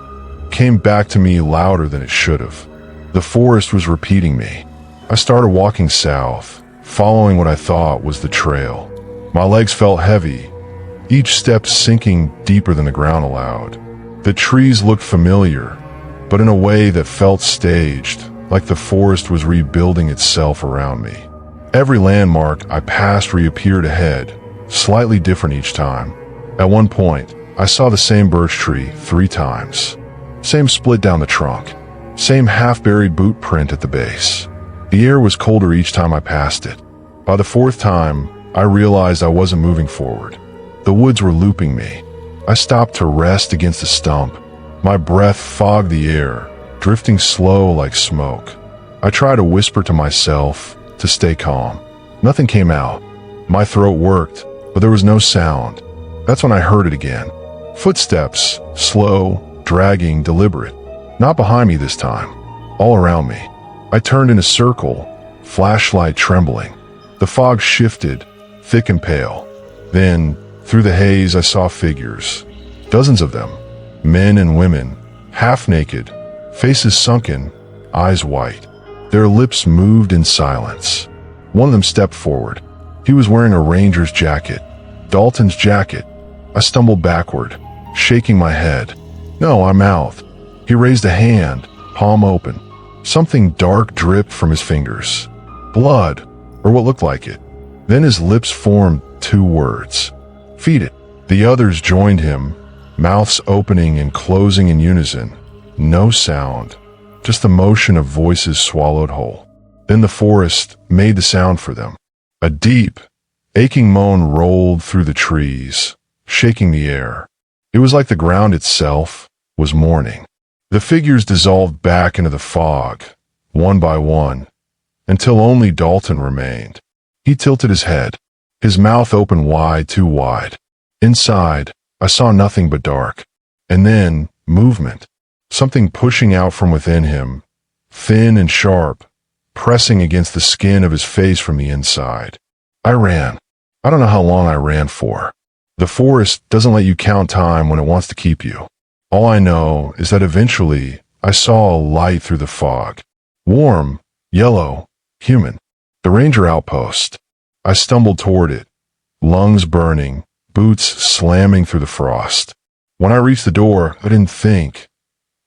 came back to me louder than it should have. The forest was repeating me. I started walking south, following what I thought was the trail. My legs felt heavy, each step sinking deeper than the ground allowed. The trees looked familiar, but in a way that felt staged, like the forest was rebuilding itself around me. Every landmark I passed reappeared ahead, slightly different each time. At one point, I saw the same birch tree 3 times. Same split down the trunk. Same half-buried boot print at the base. The air was colder each time I passed it. By the 4th time, I realized I wasn't moving forward. The woods were looping me. I stopped to rest against a stump. My breath fogged the air, drifting slow like smoke. I tried to whisper to myself to stay calm. Nothing came out. My throat worked, but there was no sound. That's when I heard it again. Footsteps, slow, dragging, deliberate. Not behind me this time, all around me. I turned in a circle, flashlight trembling. The fog shifted, thick and pale. Then, through the haze, I saw figures. Dozens of them, men and women, half naked, faces sunken, eyes white. Their lips moved in silence. One of them stepped forward. He was wearing a ranger's jacket, Dalton's jacket. I stumbled backward, shaking my head. "No," I mouthed. He raised a hand, palm open. Something dark dripped from his fingers. Blood, or what looked like it. Then his lips formed 2 words. "Feed it." The others joined him, mouths opening and closing in unison. No sound, just the motion of voices swallowed whole. Then the forest made the sound for them. A deep, aching moan rolled through the trees, shaking the air. It was like the ground itself was mourning. The figures dissolved back into the fog, one by one, until only Dalton remained. He tilted his head, his mouth open wide, too wide. Inside, I saw nothing but dark. And then, movement. Something pushing out from within him, thin and sharp, pressing against the skin of his face from the inside. I ran. I don't know how long I ran for. The forest doesn't let you count time when it wants to keep you. All I know is that eventually I saw a light through the fog. Warm, yellow, human. The ranger outpost. I stumbled toward it, lungs burning, boots slamming through the frost. When I reached the door, I didn't think.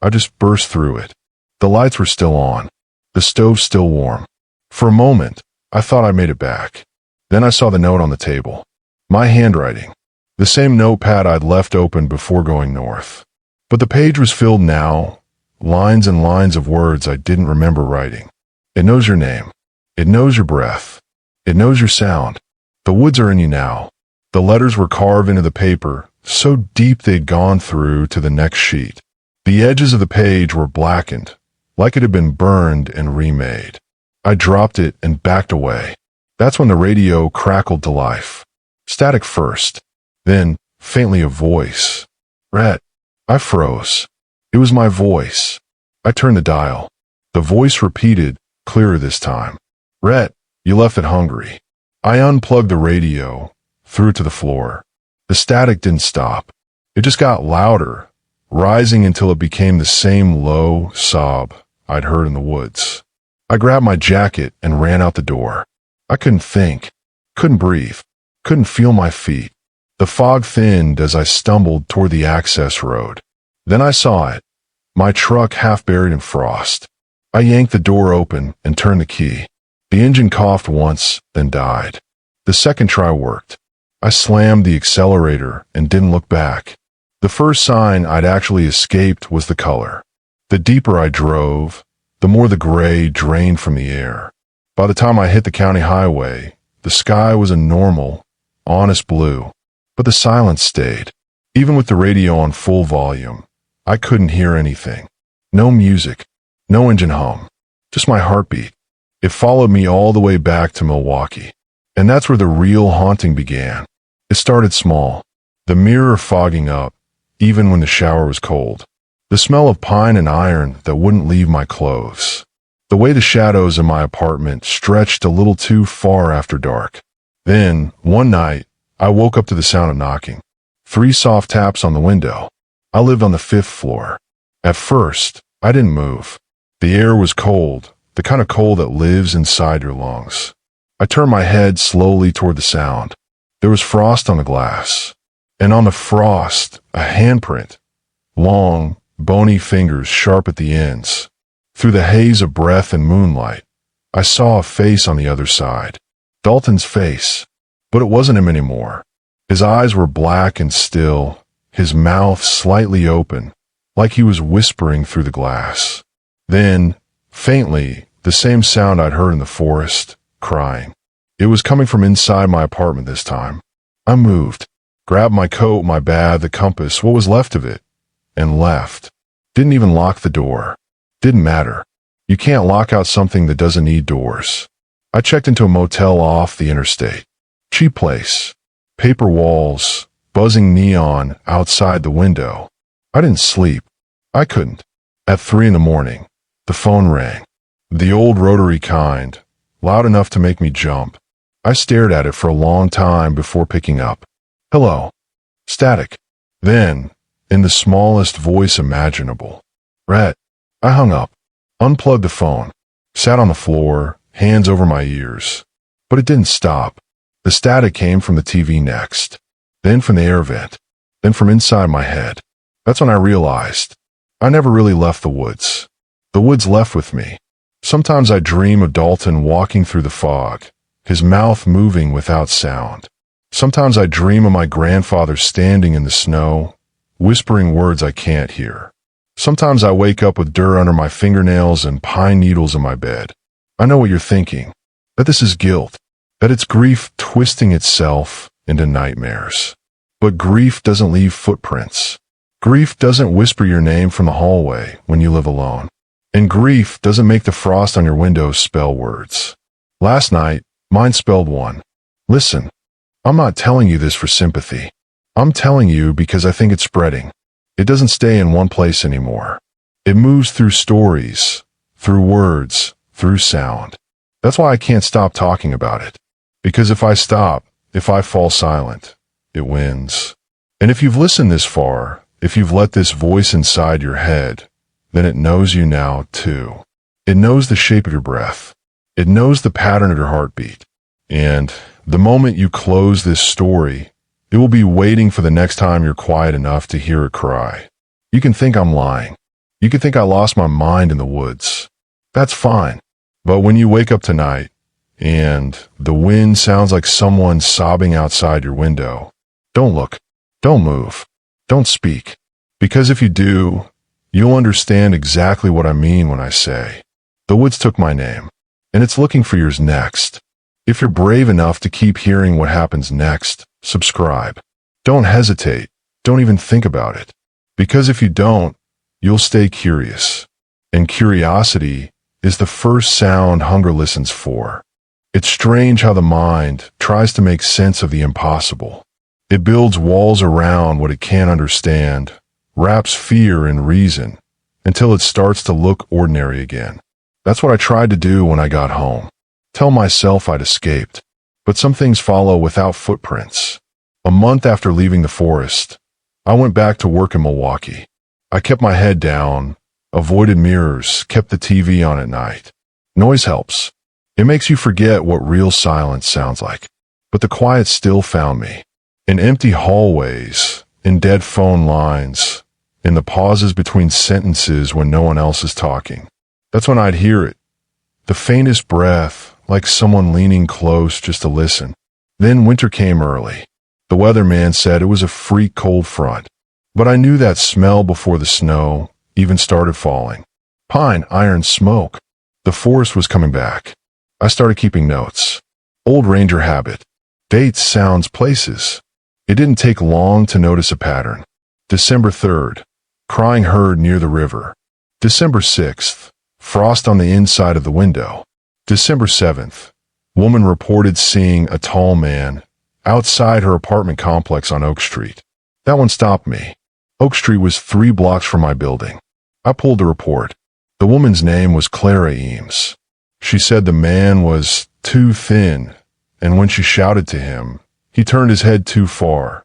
I just burst through it. The lights were still on. The stove still warm. For a moment, I thought I made it back. Then I saw the note on the table. My handwriting. The same notepad I'd left open before going north. But the page was filled now, lines and lines of words I didn't remember writing. It knows your name. It knows your breath. It knows your sound. The woods are in you now. The letters were carved into the paper, so deep they'd gone through to the next sheet. The edges of the page were blackened, like it had been burned and remade. I dropped it and backed away. That's when the radio crackled to life. Static first, then faintly a voice. Rhett. I froze. It was my voice. I turned the dial. The voice repeated, clearer this time. Rhett, you left it hungry. I unplugged the radio, threw it to the floor. The static didn't stop. It just got louder, rising until it became the same low sob I'd heard in the woods. I grabbed my jacket and ran out the door. I couldn't think, couldn't breathe, couldn't feel my feet. The fog thinned as I stumbled toward the access road. Then I saw it, my truck half buried in frost. I yanked the door open and turned the key. The engine coughed once, then died. The second try worked. I slammed the accelerator and didn't look back. The first sign I'd actually escaped was the color. The deeper I drove, the more the gray drained from the air. By the time I hit the county highway, the sky was a normal, honest blue. But the silence stayed. Even with the radio on full volume, I couldn't hear anything. No music, no engine hum, just my heartbeat. It followed me all the way back to Milwaukee. And that's where the real haunting began. It started small. The mirror fogging up, even when the shower was cold. The smell of pine and iron that wouldn't leave my clothes. The way the shadows in my apartment stretched a little too far after dark. Then, one night, I woke up to the sound of knocking. 3 soft taps on the window. I lived on the 5th floor. At first, I didn't move. The air was cold, the kind of cold that lives inside your lungs. I turned my head slowly toward the sound. There was frost on the glass. And on the frost, a handprint. Long, bony fingers sharp at the ends. Through the haze of breath and moonlight, I saw a face on the other side. Dalton's face. But it wasn't him anymore. His eyes were black and still, his mouth slightly open, like he was whispering through the glass. Then, faintly, the same sound I'd heard in the forest, crying. It was coming from inside my apartment this time. I moved, grabbed my coat, my bag, the compass, what was left of it, and left. Didn't even lock the door. Didn't matter. You can't lock out something that doesn't need doors. I checked into a motel off the interstate. Cheap place. Paper walls, buzzing neon outside the window. I didn't sleep. I couldn't. At 3 a.m, the phone rang. The old rotary kind, loud enough to make me jump. I stared at it for a long time before picking up. Hello. Static. Then, in the smallest voice imaginable. Rhett. I hung up, unplugged the phone, sat on the floor, hands over my ears. But it didn't stop. The static came from the TV next, then from the air vent, then from inside my head. That's when I realized I never really left the woods. The woods left with me. Sometimes I dream of Dalton walking through the fog, his mouth moving without sound. Sometimes I dream of my grandfather standing in the snow, whispering words I can't hear. Sometimes I wake up with dirt under my fingernails and pine needles in my bed. I know what you're thinking, that this is guilt, that it's grief twisting itself into nightmares. But grief doesn't leave footprints. Grief doesn't whisper your name from the hallway when you live alone. And grief doesn't make the frost on your windows spell words. Last night, mine spelled one. Listen, I'm not telling you this for sympathy. I'm telling you because I think it's spreading. It doesn't stay in one place anymore. It moves through stories, through words, through sound. That's why I can't stop talking about it. Because if I stop, if I fall silent, it wins. And if you've listened this far, if you've let this voice inside your head, then it knows you now too. It knows the shape of your breath. It knows the pattern of your heartbeat. And the moment you close this story, it will be waiting for the next time you're quiet enough to hear it cry. You can think I'm lying. You can think I lost my mind in the woods. That's fine. But when you wake up tonight, and the wind sounds like someone sobbing outside your window, don't look. Don't move. Don't speak. Because if you do, you'll understand exactly what I mean when I say, the woods took my name, and it's looking for yours next. If you're brave enough to keep hearing what happens next, subscribe. Don't hesitate. Don't even think about it. Because if you don't, you'll stay curious. And curiosity is the first sound hunger listens for. It's strange how the mind tries to make sense of the impossible. It builds walls around what it can't understand, wraps fear in reason, until it starts to look ordinary again. That's what I tried to do when I got home. Tell myself I'd escaped. But some things follow without footprints. A month after leaving the forest, I went back to work in Milwaukee. I kept my head down, avoided mirrors, kept the TV on at night. Noise helps. It makes you forget what real silence sounds like. But the quiet still found me. In empty hallways, in dead phone lines, in the pauses between sentences when no one else is talking. That's when I'd hear it. The faintest breath, like someone leaning close just to listen. Then winter came early. The weatherman said it was a freak cold front. But I knew that smell before the snow even started falling. Pine, iron, smoke. The forest was coming back. I started keeping notes. Old ranger habit. Dates, sounds, places. It didn't take long to notice a pattern. December 3rd, crying heard near the river. December 6th, frost on the inside of the window. December 7th, woman reported seeing a tall man outside her apartment complex on Oak Street. That one stopped me. Oak Street was 3 blocks from my building. I pulled the report. The woman's name was Clara Eames. She said the man was too thin, and when she shouted to him, he turned his head too far,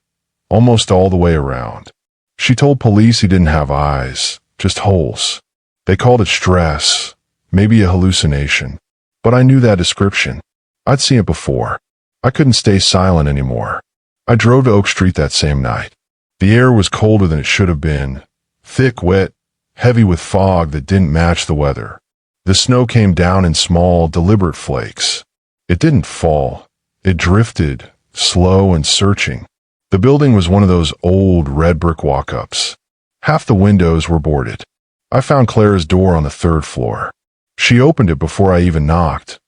almost all the way around. She told police he didn't have eyes, just holes. They called it stress, maybe a hallucination. But I knew that description. I'd seen it before. I couldn't stay silent anymore. I drove to Oak Street that same night. The air was colder than it should have been. Thick, wet, heavy with fog that didn't match the weather. The snow came down in small, deliberate flakes. It didn't fall. It drifted, slow and searching. The building was one of those old red brick walk-ups. Half the windows were boarded. I found Clara's door on the 3rd floor. She opened it before I even knocked,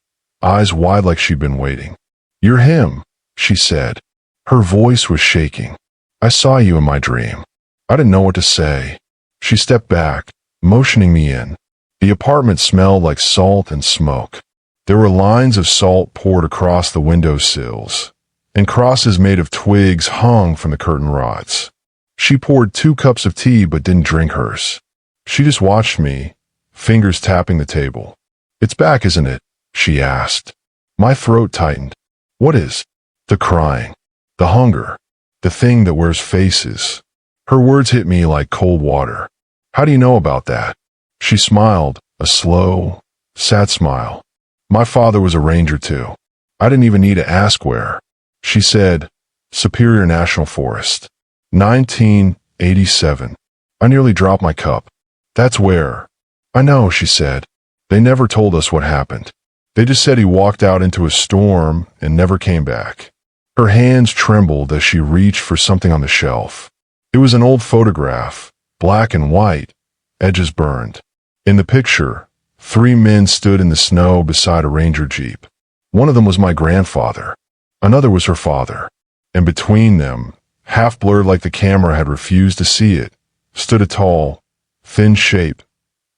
eyes wide like she'd been waiting. "You're him," she said. Her voice was shaking. "I saw you in my dream." I didn't know what to say. She stepped back, motioning me in. The apartment smelled like salt and smoke. There were lines of salt poured across the window sills, and crosses made of twigs hung from the curtain rods. She poured 2 cups of tea but didn't drink hers. She just watched me, fingers tapping the table. "It's back, isn't it?" she asked. My throat tightened. "What is?" "The crying. The hunger. The thing that wears faces." Her words hit me like cold water. "How do you know about that?" She smiled, a slow, sad smile. "My father was a ranger too. I didn't even need to ask where." She said, "Superior National Forest. 1987. I nearly dropped my cup. That's where." "I know," she said. "They never told us what happened. They just said he walked out into a storm and never came back." Her hands trembled as she reached for something on the shelf. It was an old photograph, black and white, edges burned. In the picture, 3 men stood in the snow beside a Ranger Jeep. One of them was my grandfather. Another was her father. And between them, half blurred like the camera had refused to see it, stood a tall, thin shape,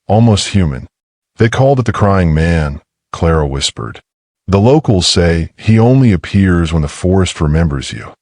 almost human. They called it the crying man, Clara whispered. The locals say he only appears when the forest remembers you.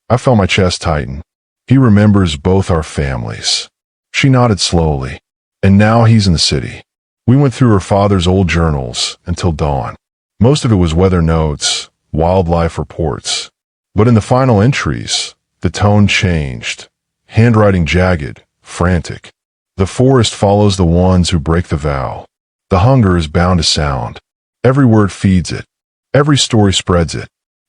I felt my chest tighten. He remembers both our families. She nodded slowly. And now he's in the city. We went through her father's old journals until dawn. Most of it was weather notes, wildlife reports. But in the final entries, the tone changed. Handwriting jagged, frantic. The forest follows the ones who break the vow. The hunger is bound to sound. Every word feeds it. Every story spreads it.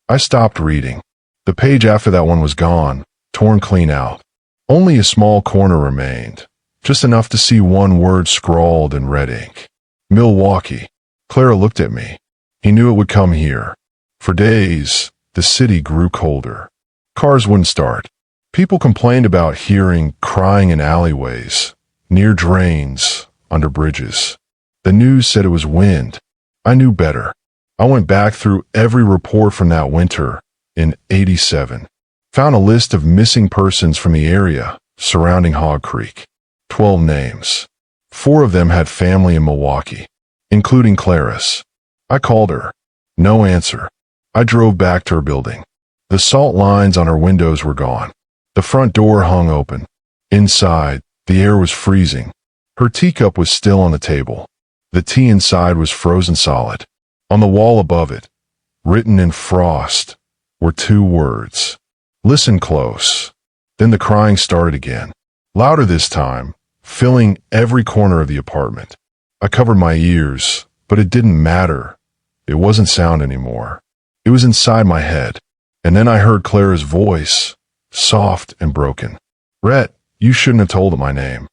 I stopped reading. The page after that one was gone, torn clean out. Only a small corner remained, just enough to see one word scrawled in red ink. Milwaukee. Clara looked at me. He knew it would come here. For days, the city grew colder. Cars wouldn't start. People complained about hearing crying in alleyways, near drains, under bridges. The news said it was wind. I knew better. I went back through every report from that winter in '87. Found a list of missing persons from the area surrounding Hog Creek. 12 names. 4 of them had family in Milwaukee, including Clara's. I called her. No answer. I drove back to her building. The salt lines on her windows were gone. The front door hung open. Inside, the air was freezing. Her teacup was still on the table. The tea inside was frozen solid. On the wall above it, written in frost, were 2 words. Listen close. Then the crying started again. Louder this time, filling every corner of the apartment. I covered my ears, but it didn't matter. It wasn't sound anymore. It was inside my head. And then I heard Clara's voice, soft and broken. Rhett, you shouldn't have told it my name.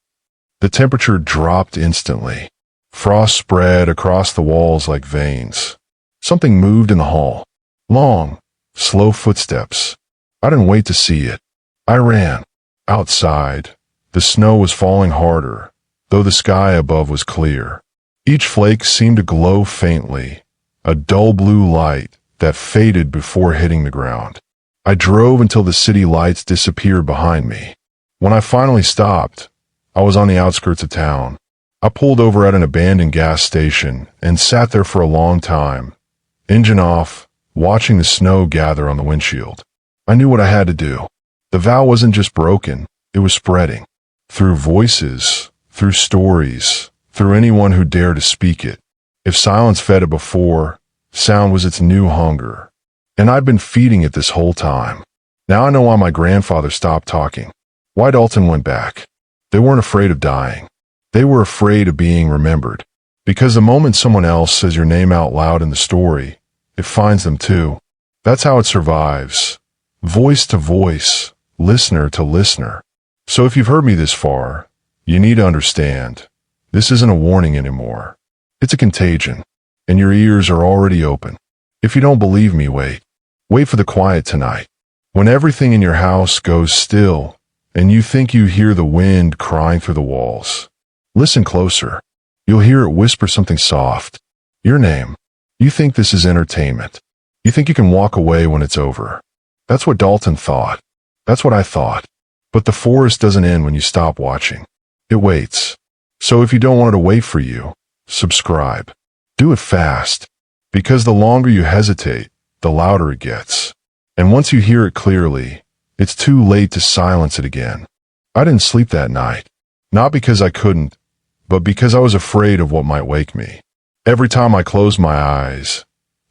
The temperature dropped instantly. Frost spread across the walls like veins. Something moved in the hall. Long, slow footsteps. I didn't wait to see it. I ran. Outside, the snow was falling harder, though the sky above was clear. Each flake seemed to glow faintly, a dull blue light that faded before hitting the ground. I drove until the city lights disappeared behind me. When I finally stopped, I was on the outskirts of town. I pulled over at an abandoned gas station and sat there for a long time, engine off, watching the snow gather on the windshield. I knew what I had to do. The vow wasn't just broken, it was spreading. Through voices, through stories, through anyone who dared to speak it. If silence fed it before, sound was its new hunger. And I'd been feeding it this whole time. Now I know why my grandfather stopped talking. Why Dalton went back. They weren't afraid of dying. They were afraid of being remembered. Because the moment someone else says your name out loud in the story, it finds them too. That's how it survives. Voice to voice, listener to listener. So if you've heard me this far, you need to understand, this isn't a warning anymore. It's a contagion, and your ears are already open. If you don't believe me, wait. Wait for the quiet tonight. When everything in your house goes still, and you think you hear the wind crying through the walls. Listen closer. You'll hear it whisper something soft. Your name. You think this is entertainment. You think you can walk away when it's over. That's what Dalton thought. That's what I thought. But the forest doesn't end when you stop watching. It waits. So if you don't want it to wait for you, subscribe. Do it fast. Because the longer you hesitate, the louder it gets. And once you hear it clearly, it's too late to silence it again. I didn't sleep that night. Not because I couldn't, but because I was afraid of what might wake me. Every time I closed my eyes,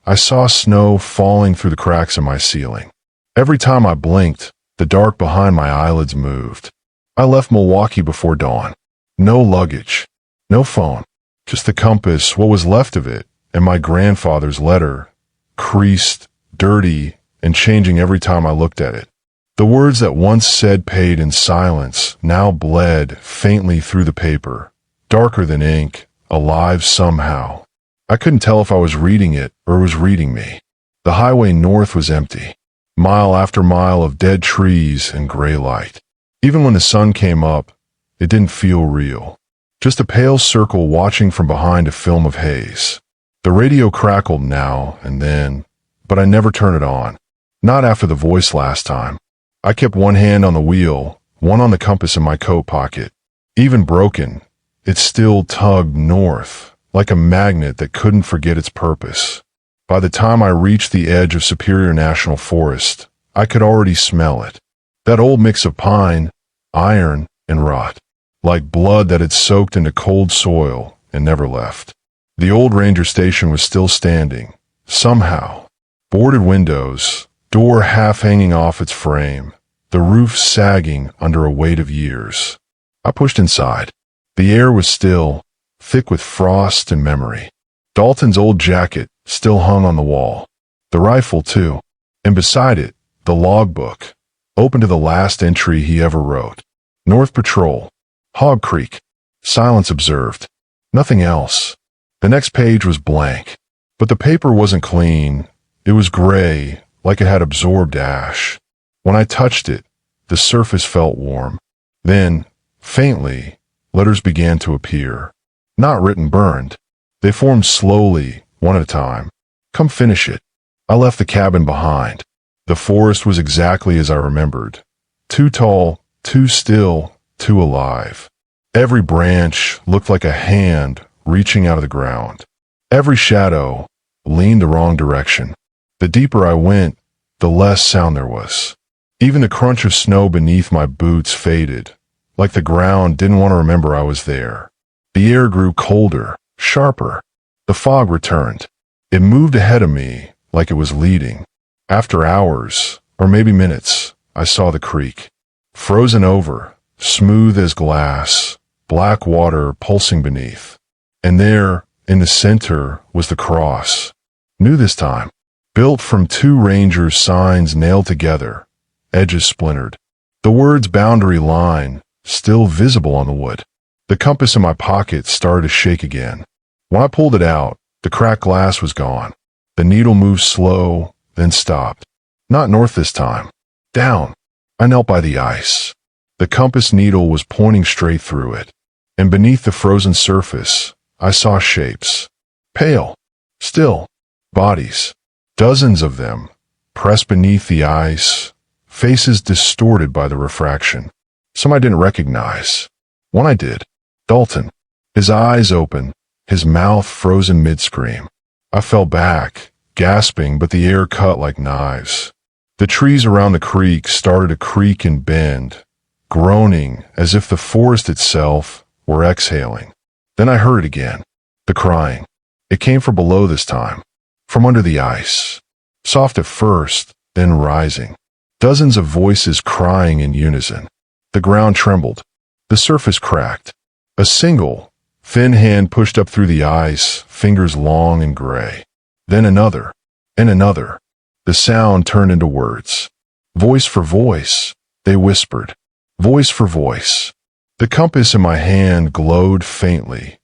I saw snow falling through the cracks in my ceiling. Every time I blinked, the dark behind my eyelids moved. I left Milwaukee before dawn. No luggage, no phone, just the compass, what was left of it, and my grandfather's letter, creased, dirty, and changing every time I looked at it. The words that once said paid in silence now bled faintly through the paper, darker than ink, alive somehow. I couldn't tell if I was reading it or it was reading me. The highway north was empty, mile after mile of dead trees and gray light. Even when the sun came up, it didn't feel real. Just a pale circle watching from behind a film of haze. The radio crackled now and then, but I never turned it on. Not after the voice last time. I kept one hand on the wheel, one on the compass in my coat pocket. Even broken, it still tugged north, like a magnet that couldn't forget its purpose. By the time I reached the edge of Superior National Forest, I could already smell it. That old mix of pine, iron, and rot. Like blood that had soaked into cold soil and never left. The old ranger station was still standing, somehow. Boarded windows, door half hanging off its frame, the roof sagging under a weight of years. I pushed inside. The air was still, thick with frost and memory. Dalton's old jacket still hung on the wall. The rifle, too. And beside it, the logbook, open to the last entry he ever wrote. North Patrol. Hog Creek. Silence observed. Nothing else. The next page was blank. But the paper wasn't clean. It was gray, like it had absorbed ash. When I touched it, the surface felt warm. Then, faintly, letters began to appear. Not written, burned. They formed slowly, one at a time. Come finish it. I left the cabin behind. The forest was exactly as I remembered. Too tall, too still, too alive. Every branch looked like a hand reaching out of the ground. Every shadow leaned the wrong direction. The deeper I went, the less sound there was. Even the crunch of snow beneath my boots faded, like the ground didn't want to remember I was there. The air grew colder, sharper. The fog returned. It moved ahead of me like it was leading. After hours, or maybe minutes, I saw the creek. Frozen over, smooth as glass, black water pulsing beneath. And there, in the center, was the cross. New this time. Built from two rangers' signs nailed together, edges splintered. The words boundary line, still visible on the wood. The compass in my pocket started to shake again. When I pulled it out, the cracked glass was gone. The needle moved slow, then stopped. Not north this time. Down. I knelt by the ice. The compass needle was pointing straight through it. And beneath the frozen surface, I saw shapes. Pale. Still. Bodies. Dozens of them, pressed beneath the ice, faces distorted by the refraction. Some I didn't recognize. One I did. Dalton. His eyes open, his mouth frozen mid-scream. I fell back, gasping, but the air cut like knives. The trees around the creek started to creak and bend, groaning as if the forest itself were exhaling. Then I heard it again. The crying. It came from below this time. From under the ice. Soft at first, then rising. Dozens of voices crying in unison. The ground trembled. The surface cracked. A single, thin hand pushed up through the ice, fingers long and gray. Then another, and another. The sound turned into words. Voice for voice, they whispered. Voice for voice. The compass in my hand glowed faintly,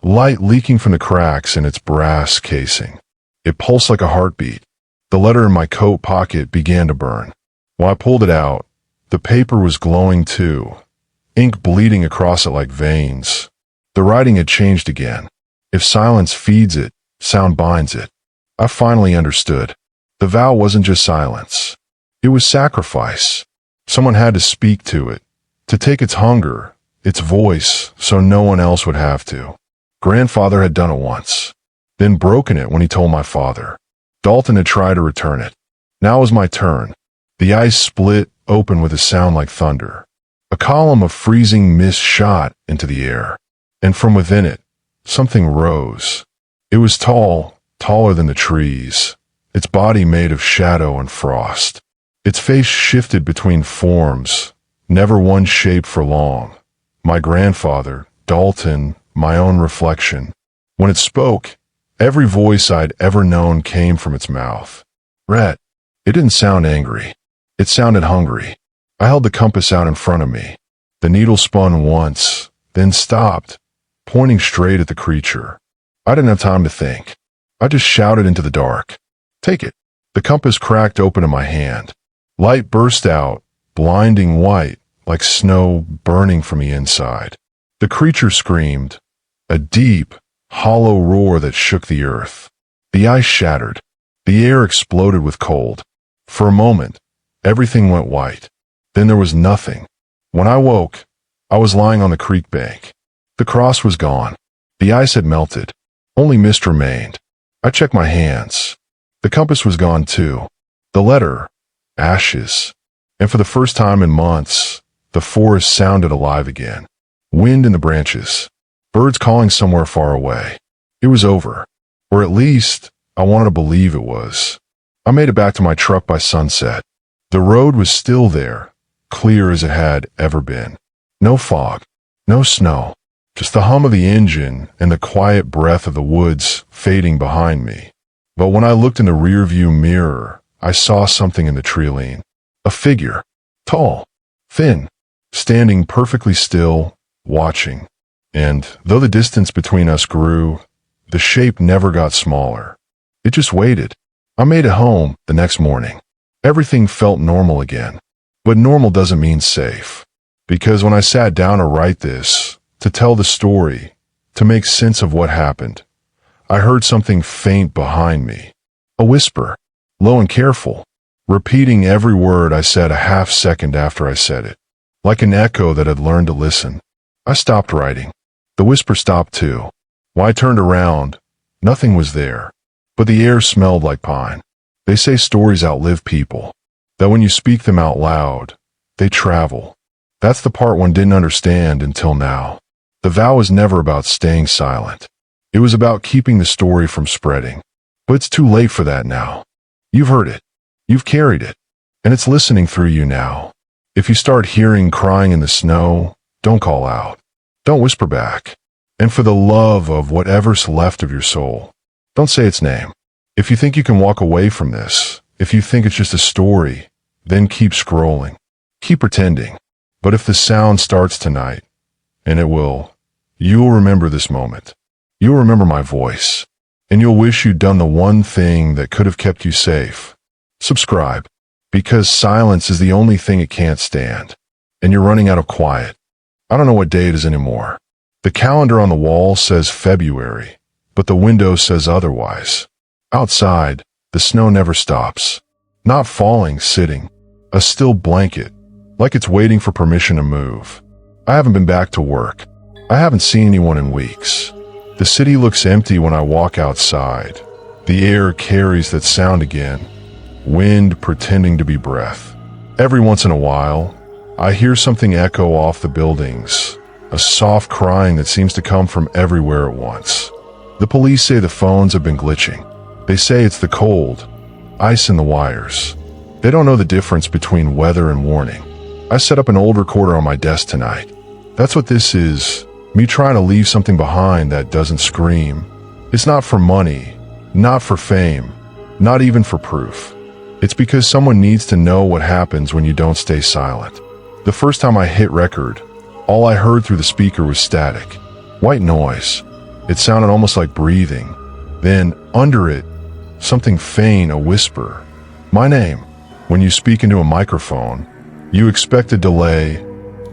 light leaking from the cracks in its brass casing. It pulsed like a heartbeat. The letter in my coat pocket began to burn. When I pulled it out, the paper was glowing too, ink bleeding across it like veins. The writing had changed again. If silence feeds it, sound binds it. I finally understood. The vow wasn't just silence. It was sacrifice. Someone had to speak to it, to take its hunger, its voice, so no one else would have to. Grandfather had done it once. Then broken it when he told my father. Dalton had tried to return it. Now was my turn. The ice split open with a sound like thunder. A column of freezing mist shot into the air. And from within it, something rose. It was tall, taller than the trees, its body made of shadow and frost. Its face shifted between forms, never one shape for long. My grandfather, Dalton, my own reflection. When it spoke, every voice I'd ever known came from its mouth. Rhett. It didn't sound angry. It sounded hungry. I held the compass out in front of me. The needle spun once, then stopped, pointing straight at the creature. I didn't have time to think. I just shouted into the dark. Take it. The compass cracked open in my hand. Light burst out, blinding white, like snow burning from the inside. The creature screamed, a deep, hollow roar that shook the earth. The ice shattered. The air exploded with cold. For a moment, everything went white. Then there was nothing. When I woke, I was lying on the creek bank. The cross was gone. The ice had melted. Only mist remained. I checked my hands. The compass was gone too. The letter, ashes. And for the first time in months, the forest sounded alive again. Wind in the branches. Birds calling somewhere far away. It was over. Or at least, I wanted to believe it was. I made it back to my truck by sunset. The road was still there, clear as it had ever been. No fog, no snow, just the hum of the engine and the quiet breath of the woods fading behind me. But when I looked in the rearview mirror, I saw something in the tree line. A figure, tall, thin, standing perfectly still, watching. And though the distance between us grew, the shape never got smaller. It just waited. I made it home the next morning. Everything felt normal again. But normal doesn't mean safe. Because when I sat down to write this, to tell the story, to make sense of what happened, I heard something faint behind me. A whisper, low and careful, repeating every word I said a half second after I said it. Like an echo that had learned to listen. I stopped writing. The whisper stopped too. When I turned around, nothing was there. But the air smelled like pine. They say stories outlive people. That when you speak them out loud, they travel. That's the part one didn't understand until now. The vow was never about staying silent. It was about keeping the story from spreading. But it's too late for that now. You've heard it. You've carried it. And it's listening through you now. If you start hearing crying in the snow, don't call out. Don't whisper back. And for the love of whatever's left of your soul, don't say its name. If you think you can walk away from this, if you think it's just a story, then keep scrolling. Keep pretending. But if the sound starts tonight, and it will, you'll remember this moment. You'll remember my voice. And you'll wish you'd done the one thing that could have kept you safe. Subscribe. Because silence is the only thing it can't stand. And you're running out of quiet. I don't know what day it is anymore. The calendar on the wall says February, but the window says otherwise. Outside, the snow never stops. Not falling, sitting. A still blanket, like it's waiting for permission to move. I haven't been back to work. I haven't seen anyone in weeks. The city looks empty when I walk outside. The air carries that sound again. Wind pretending to be breath. Every once in a while, I hear something echo off the buildings. A soft crying that seems to come from everywhere at once. The police say the phones have been glitching. They say it's the cold, ice in the wires. They don't know the difference between weather and warning. I set up an old recorder on my desk tonight. That's what this is, me trying to leave something behind that doesn't scream. It's not for money, not for fame, not even for proof. It's because someone needs to know what happens when you don't stay silent. The first time I hit record, all I heard through the speaker was static. White noise. It sounded almost like breathing. Then, under it, something faint, a whisper. My name. When you speak into a microphone, you expect a delay,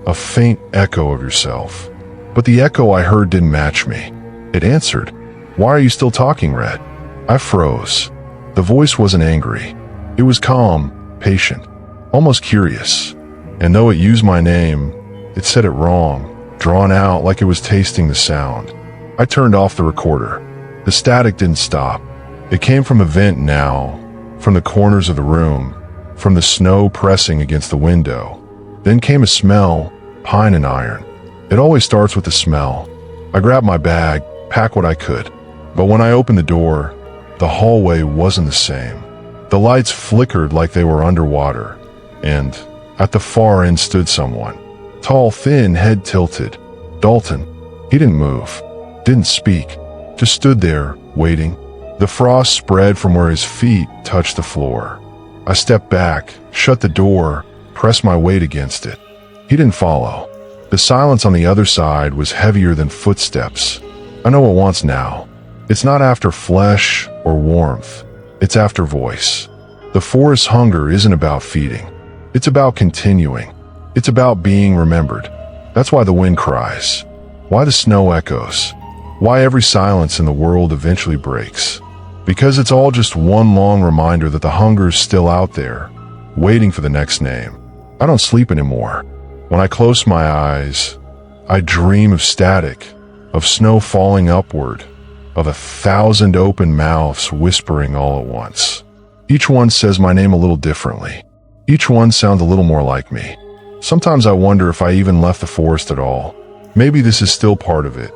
a faint echo of yourself. But the echo I heard didn't match me. It answered, "Why are you still talking, Red?" I froze. The voice wasn't angry. It was calm, patient, almost curious. And though it used my name, it said it wrong, drawn out like it was tasting the sound. I turned off the recorder. The static didn't stop. It came from a vent now, from the corners of the room, from the snow pressing against the window. Then came a smell, pine and iron. It always starts with the smell. I grabbed my bag, packed what I could. But when I opened the door, the hallway wasn't the same. The lights flickered like they were underwater. And at the far end stood someone. Tall, thin, head tilted. Dalton. He didn't move, didn't speak, just stood there, waiting. The frost spread from where his feet touched the floor. I stepped back, shut the door, pressed my weight against it. He didn't follow. The silence on the other side was heavier than footsteps. I know what wants now. It's not after flesh or warmth. It's after voice. The forest's hunger isn't about feeding. It's about continuing. It's about being remembered. That's why the wind cries, why the snow echoes, why every silence in the world eventually breaks. Because it's all just one long reminder that the hunger's still out there, waiting for the next name. I don't sleep anymore. When I close my eyes, I dream of static, of snow falling upward, of 1,000 open mouths whispering all at once. Each one says my name a little differently. Each one sounds a little more like me. Sometimes I wonder if I even left the forest at all. Maybe this is still part of it.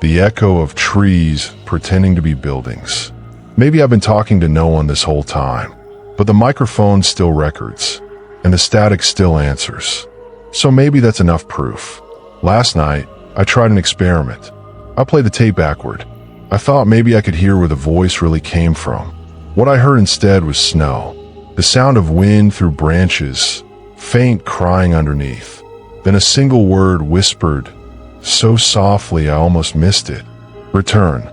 The echo of trees pretending to be buildings. Maybe I've been talking to no one this whole time, but the microphone still records, and the static still answers. So maybe that's enough proof. Last night, I tried an experiment. I played the tape backward. I thought maybe I could hear where the voice really came from. What I heard instead was snow, the sound of wind through branches, faint crying underneath. Then a single word whispered, so softly I almost missed it. Return.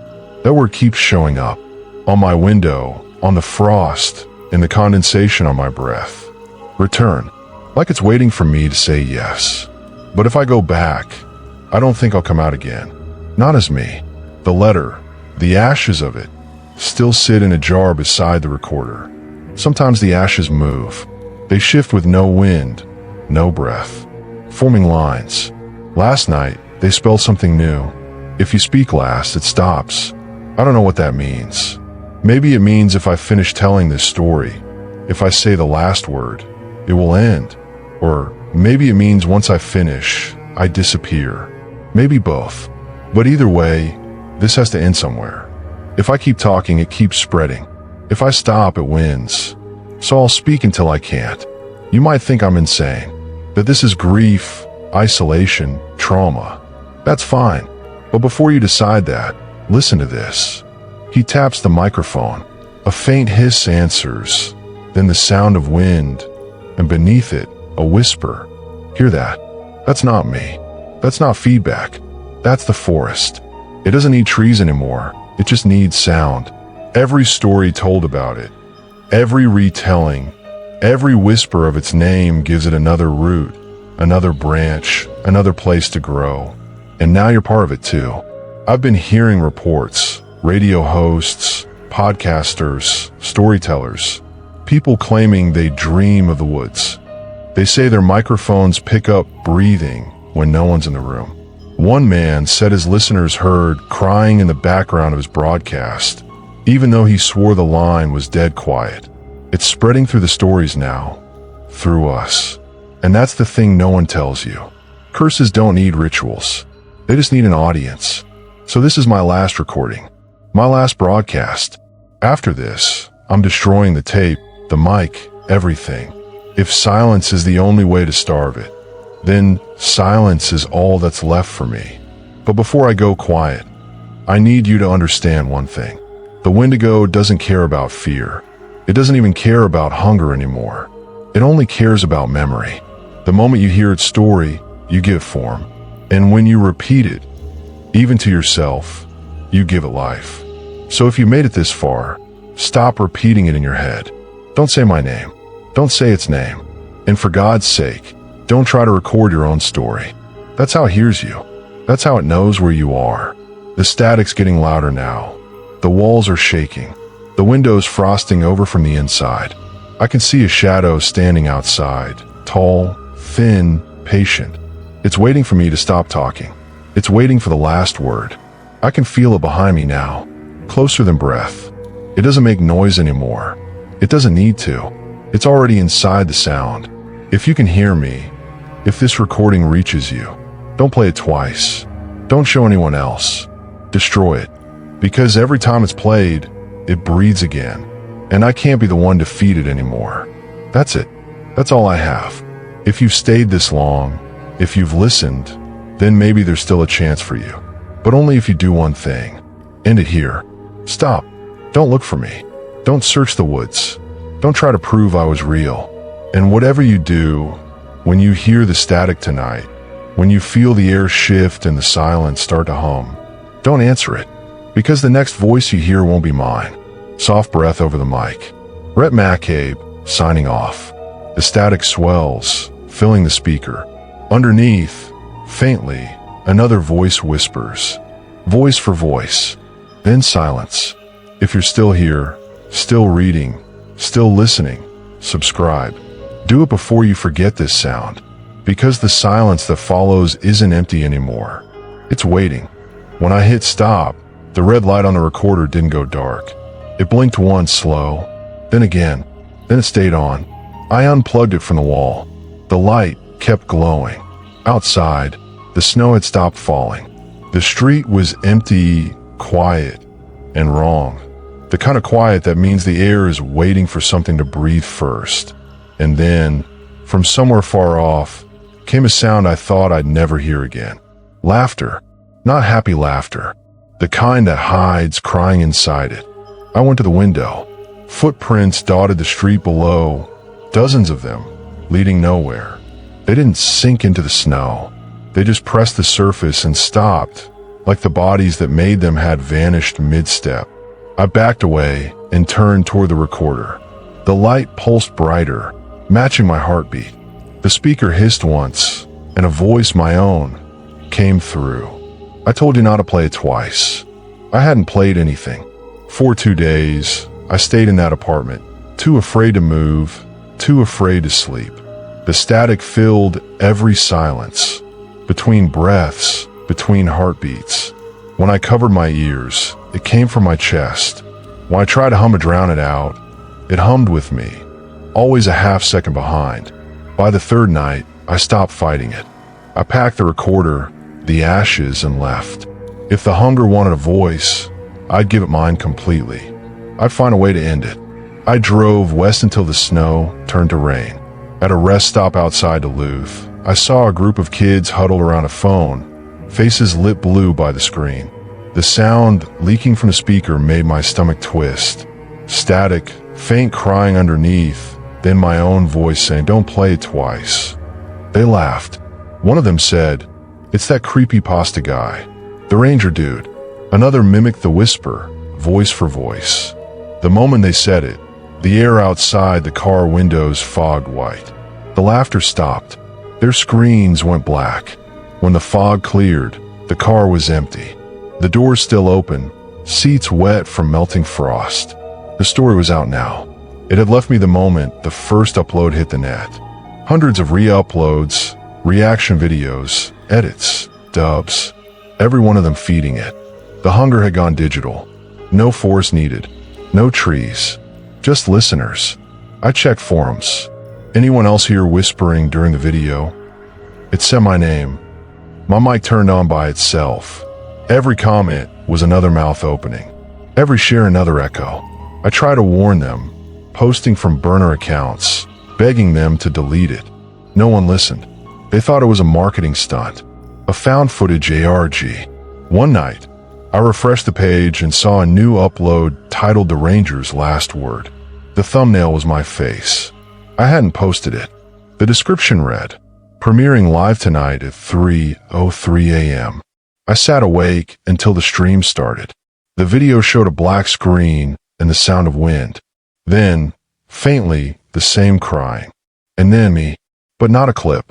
That word keeps showing up. On my window, on the frost, in the condensation on my breath. Return. Like it's waiting for me to say yes. But if I go back, I don't think I'll come out again. Not as me. The letter, the ashes of it, still sit in a jar beside the recorder. Sometimes the ashes move. They shift with no wind, no breath, forming lines. Last night, they spelled something new. If you speak last, it stops. I don't know what that means. Maybe it means if I finish telling this story, if I say the last word, it will end. Or maybe it means once I finish, I disappear. Maybe both. But either way, this has to end somewhere. If I keep talking, it keeps spreading. If I stop, it wins. So I'll speak until I can't. You might think I'm insane, that this is grief, isolation, trauma. That's fine. But before you decide that, listen to this. He taps the microphone. A faint hiss answers, then the sound of wind, and beneath it, a whisper. Hear that? That's not me. That's not feedback. That's the forest. It doesn't need trees anymore. It just needs sound. Every story told about it, every retelling, every whisper of its name gives it another root, another branch, another place to grow. And now you're part of it too. I've been hearing reports, radio hosts, podcasters, storytellers, people claiming they dream of the woods. They say their microphones pick up breathing when no one's in the room. One man said his listeners heard crying in the background of his broadcast, even though he swore the line was dead quiet. It's spreading through the stories now, through us. And that's the thing no one tells you. Curses don't need rituals. They just need an audience. So this is my last recording. My last broadcast. After this, I'm destroying the tape, the mic, everything. If silence is the only way to starve it, then silence is all that's left for me. But before I go quiet, I need you to understand one thing. The Wendigo doesn't care about fear. It doesn't even care about hunger anymore. It only cares about memory. The moment you hear its story, you give form. And when you repeat it, even to yourself, you give it life. So if you made it this far, stop repeating it in your head. Don't say my name. Don't say its name. And for God's sake, don't try to record your own story. That's how it hears you. That's how it knows where you are. The static's getting louder now. The walls are shaking. The window's frosting over from the inside. I can see a shadow standing outside, tall, thin, patient. It's waiting for me to stop talking. It's waiting for the last word. I can feel it behind me now, closer than breath. It doesn't make noise anymore. It doesn't need to. It's already inside the sound. If you can hear me, if this recording reaches you, don't play it twice. Don't show anyone else. Destroy it. Because every time it's played, it breathes again. And I can't be the one to feed it anymore. That's it. That's all I have. If you've stayed this long, if you've listened, then maybe there's still a chance for you. But only if you do one thing. End it here. Stop. Don't look for me. Don't search the woods. Don't try to prove I was real. And whatever you do, when you hear the static tonight, when you feel the air shift and the silence start to hum, don't answer it. Because the next voice you hear won't be mine. Soft breath over the mic. Rhett McCabe, signing off. The static swells, filling the speaker. Underneath, faintly, another voice whispers. Voice for voice. Then silence. If you're still here, still reading, still listening, subscribe. Do it before you forget this sound, because the silence that follows isn't empty anymore. It's waiting. When I hit stop, the red light on the recorder didn't go dark. It blinked once slow, then again, then it stayed on. I unplugged it from the wall. The light kept glowing. Outside, the snow had stopped falling. The street was empty, quiet, and wrong. The kind of quiet that means the air is waiting for something to breathe first. And then, from somewhere far off, came a sound I thought I'd never hear again. Laughter. Not happy laughter. The kind that hides crying inside it. I went to the window. Footprints dotted the street below, dozens of them, leading nowhere. They didn't sink into the snow. They just pressed the surface and stopped, like the bodies that made them had vanished mid-step. I backed away and turned toward the recorder. The light pulsed brighter, matching my heartbeat. The speaker hissed once, and a voice, my own, came through. I told you not to play it twice. I hadn't played anything. For 2 days, I stayed in that apartment, too afraid to move, too afraid to sleep. The static filled every silence, between breaths, between heartbeats. When I covered my ears, it came from my chest. When I tried to hum or drown it out, it hummed with me, always a half second behind. By the third night, I stopped fighting it. I packed the recorder, the ashes, and left. If the hunger wanted a voice, I'd give it mine completely. I'd find a way to end it. I drove west until the snow turned to rain. At a rest stop outside Duluth, I saw a group of kids huddled around a phone, faces lit blue by the screen. The sound leaking from the speaker made my stomach twist. Static, faint crying underneath, then my own voice saying, "Don't play it twice." They laughed. One of them said, "It's that creepypasta guy, the ranger dude." Another mimicked the whisper, voice for voice. The moment they said it, the air outside the car windows fogged white. The laughter stopped. Their screens went black. When the fog cleared, the car was empty. The doors still open, seats wet from melting frost. The story was out now. It had left me the moment the first upload hit the net. Hundreds of re-uploads, reaction videos, edits, dubs, every one of them feeding it. The hunger had gone digital. No force needed. No trees. Just listeners. I checked forums. Anyone else here whispering during the video? It said my name. My mic turned on by itself. Every comment was another mouth opening. Every share another echo. I tried to warn them, posting from burner accounts, begging them to delete it. No one listened. They thought it was a marketing stunt, a found footage ARG. One night, I refreshed the page and saw a new upload titled The Ranger's Last Word. The thumbnail was my face. I hadn't posted it. The description read, "Premiering live tonight at 3:03 a.m. I sat awake until the stream started. The video showed a black screen and the sound of wind. Then, faintly, the same crying. And then me, but not a clip,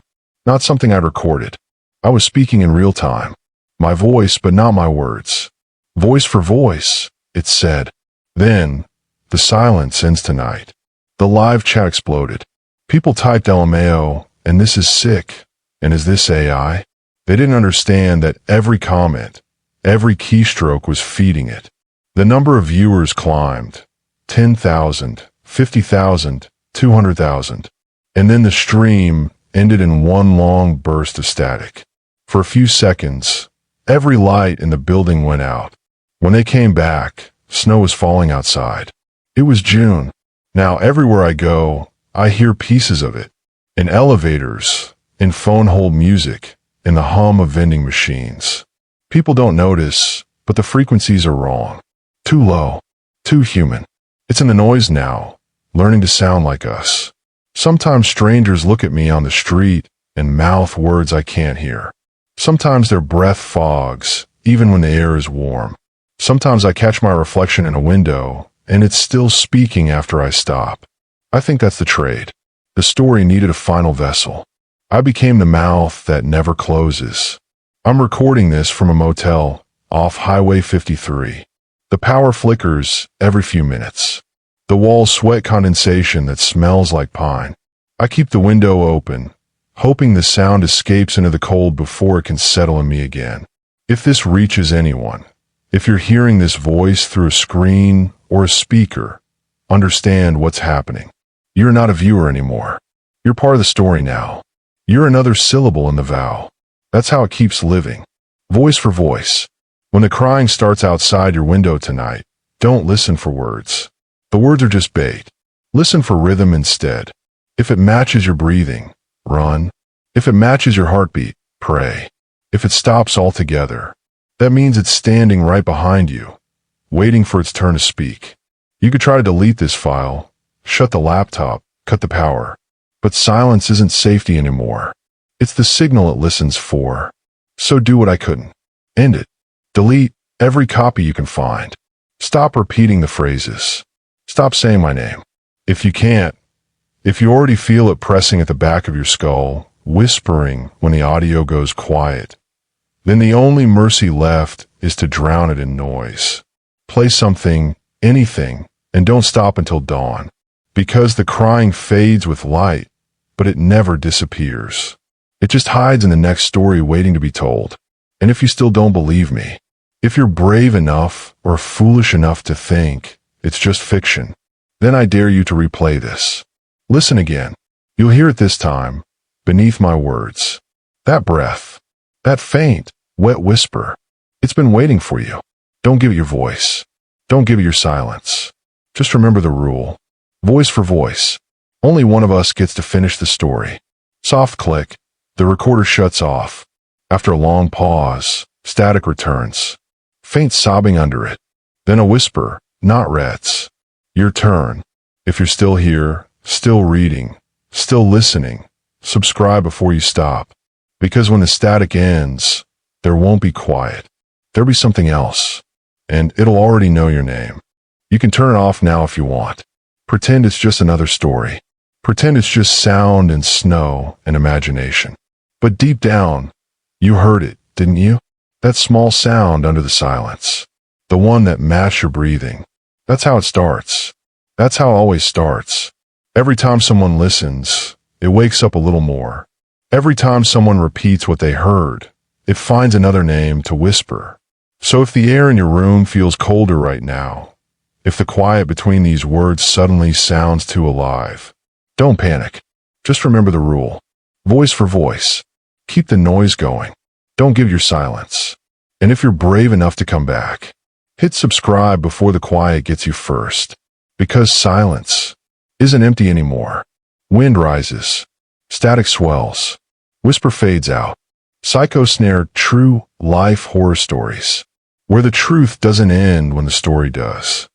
not something I'd recorded. I was speaking in real time. My voice, but not my words. Voice for voice, it said. Then, the silence ends tonight. The live chat exploded. People typed LMAO, and this is sick, and is this AI? They didn't understand that every comment, every keystroke was feeding it. The number of viewers climbed. 10,000, 50,000, 200,000. And then the stream ended in one long burst of static. For a few seconds, every light in the building went out. When they came back, snow was falling outside. It was June. Now everywhere I go, I hear pieces of it. In elevators, in phone-hold music, in the hum of vending machines. People don't notice, but the frequencies are wrong. Too low. Too human. It's in the noise now, learning to sound like us. Sometimes strangers look at me on the street and mouth words I can't hear. Sometimes their breath fogs, even when the air is warm. Sometimes I catch my reflection in a window, and it's still speaking after I stop. I think that's the trade. The story needed a final vessel. I became the mouth that never closes. I'm recording this from a motel off Highway 53. The power flickers every few minutes. The walls sweat condensation that smells like pine. I keep the window open, hoping the sound escapes into the cold before it can settle in me again. If this reaches anyone, if you're hearing this voice through a screen or a speaker, understand what's happening. You're not a viewer anymore. You're part of the story now. You're another syllable in the vow. That's how it keeps living. Voice for voice. When the crying starts outside your window tonight, don't listen for words. The words are just bait. Listen for rhythm instead. If it matches your breathing, run. If it matches your heartbeat, pray. If it stops altogether, that means it's standing right behind you, waiting for its turn to speak. You could try to delete this file, shut the laptop, cut the power. But silence isn't safety anymore. It's the signal it listens for. So do what I couldn't. End it. Delete every copy you can find. Stop repeating the phrases. Stop saying my name. If you can't, if you already feel it pressing at the back of your skull, whispering when the audio goes quiet, then the only mercy left is to drown it in noise. Play something, anything, and don't stop until dawn. Because the crying fades with light, but it never disappears. It just hides in the next story waiting to be told. And if you still don't believe me, if you're brave enough or foolish enough to think it's just fiction, then I dare you to replay this. Listen again. You'll hear it this time, beneath my words. That breath, that faint, wet whisper, it's been waiting for you. Don't give it your voice. Don't give it your silence. Just remember the rule. Voice for voice. Only one of us gets to finish the story. Soft click. The recorder shuts off. After a long pause, static returns. Faint sobbing under it. Then a whisper, not Rhett's. Your turn. If you're still here, still reading, still listening, subscribe before you stop. Because when the static ends, there won't be quiet. There'll be something else. And it'll already know your name. You can turn it off now if you want. Pretend it's just another story. Pretend it's just sound and snow and imagination. But deep down, you heard it, didn't you? That small sound under the silence. The one that matched your breathing. That's how it starts. That's how it always starts. Every time someone listens, it wakes up a little more. Every time someone repeats what they heard, it finds another name to whisper. So if the air in your room feels colder right now, if the quiet between these words suddenly sounds too alive, don't panic. Just remember the rule. Voice for voice. Keep the noise going. Don't give your silence. And if you're brave enough to come back, hit subscribe before the quiet gets you first. Because silence isn't empty anymore. Wind rises. Static swells. Whisper fades out. Psychosnare, true life horror stories. Where the truth doesn't end when the story does.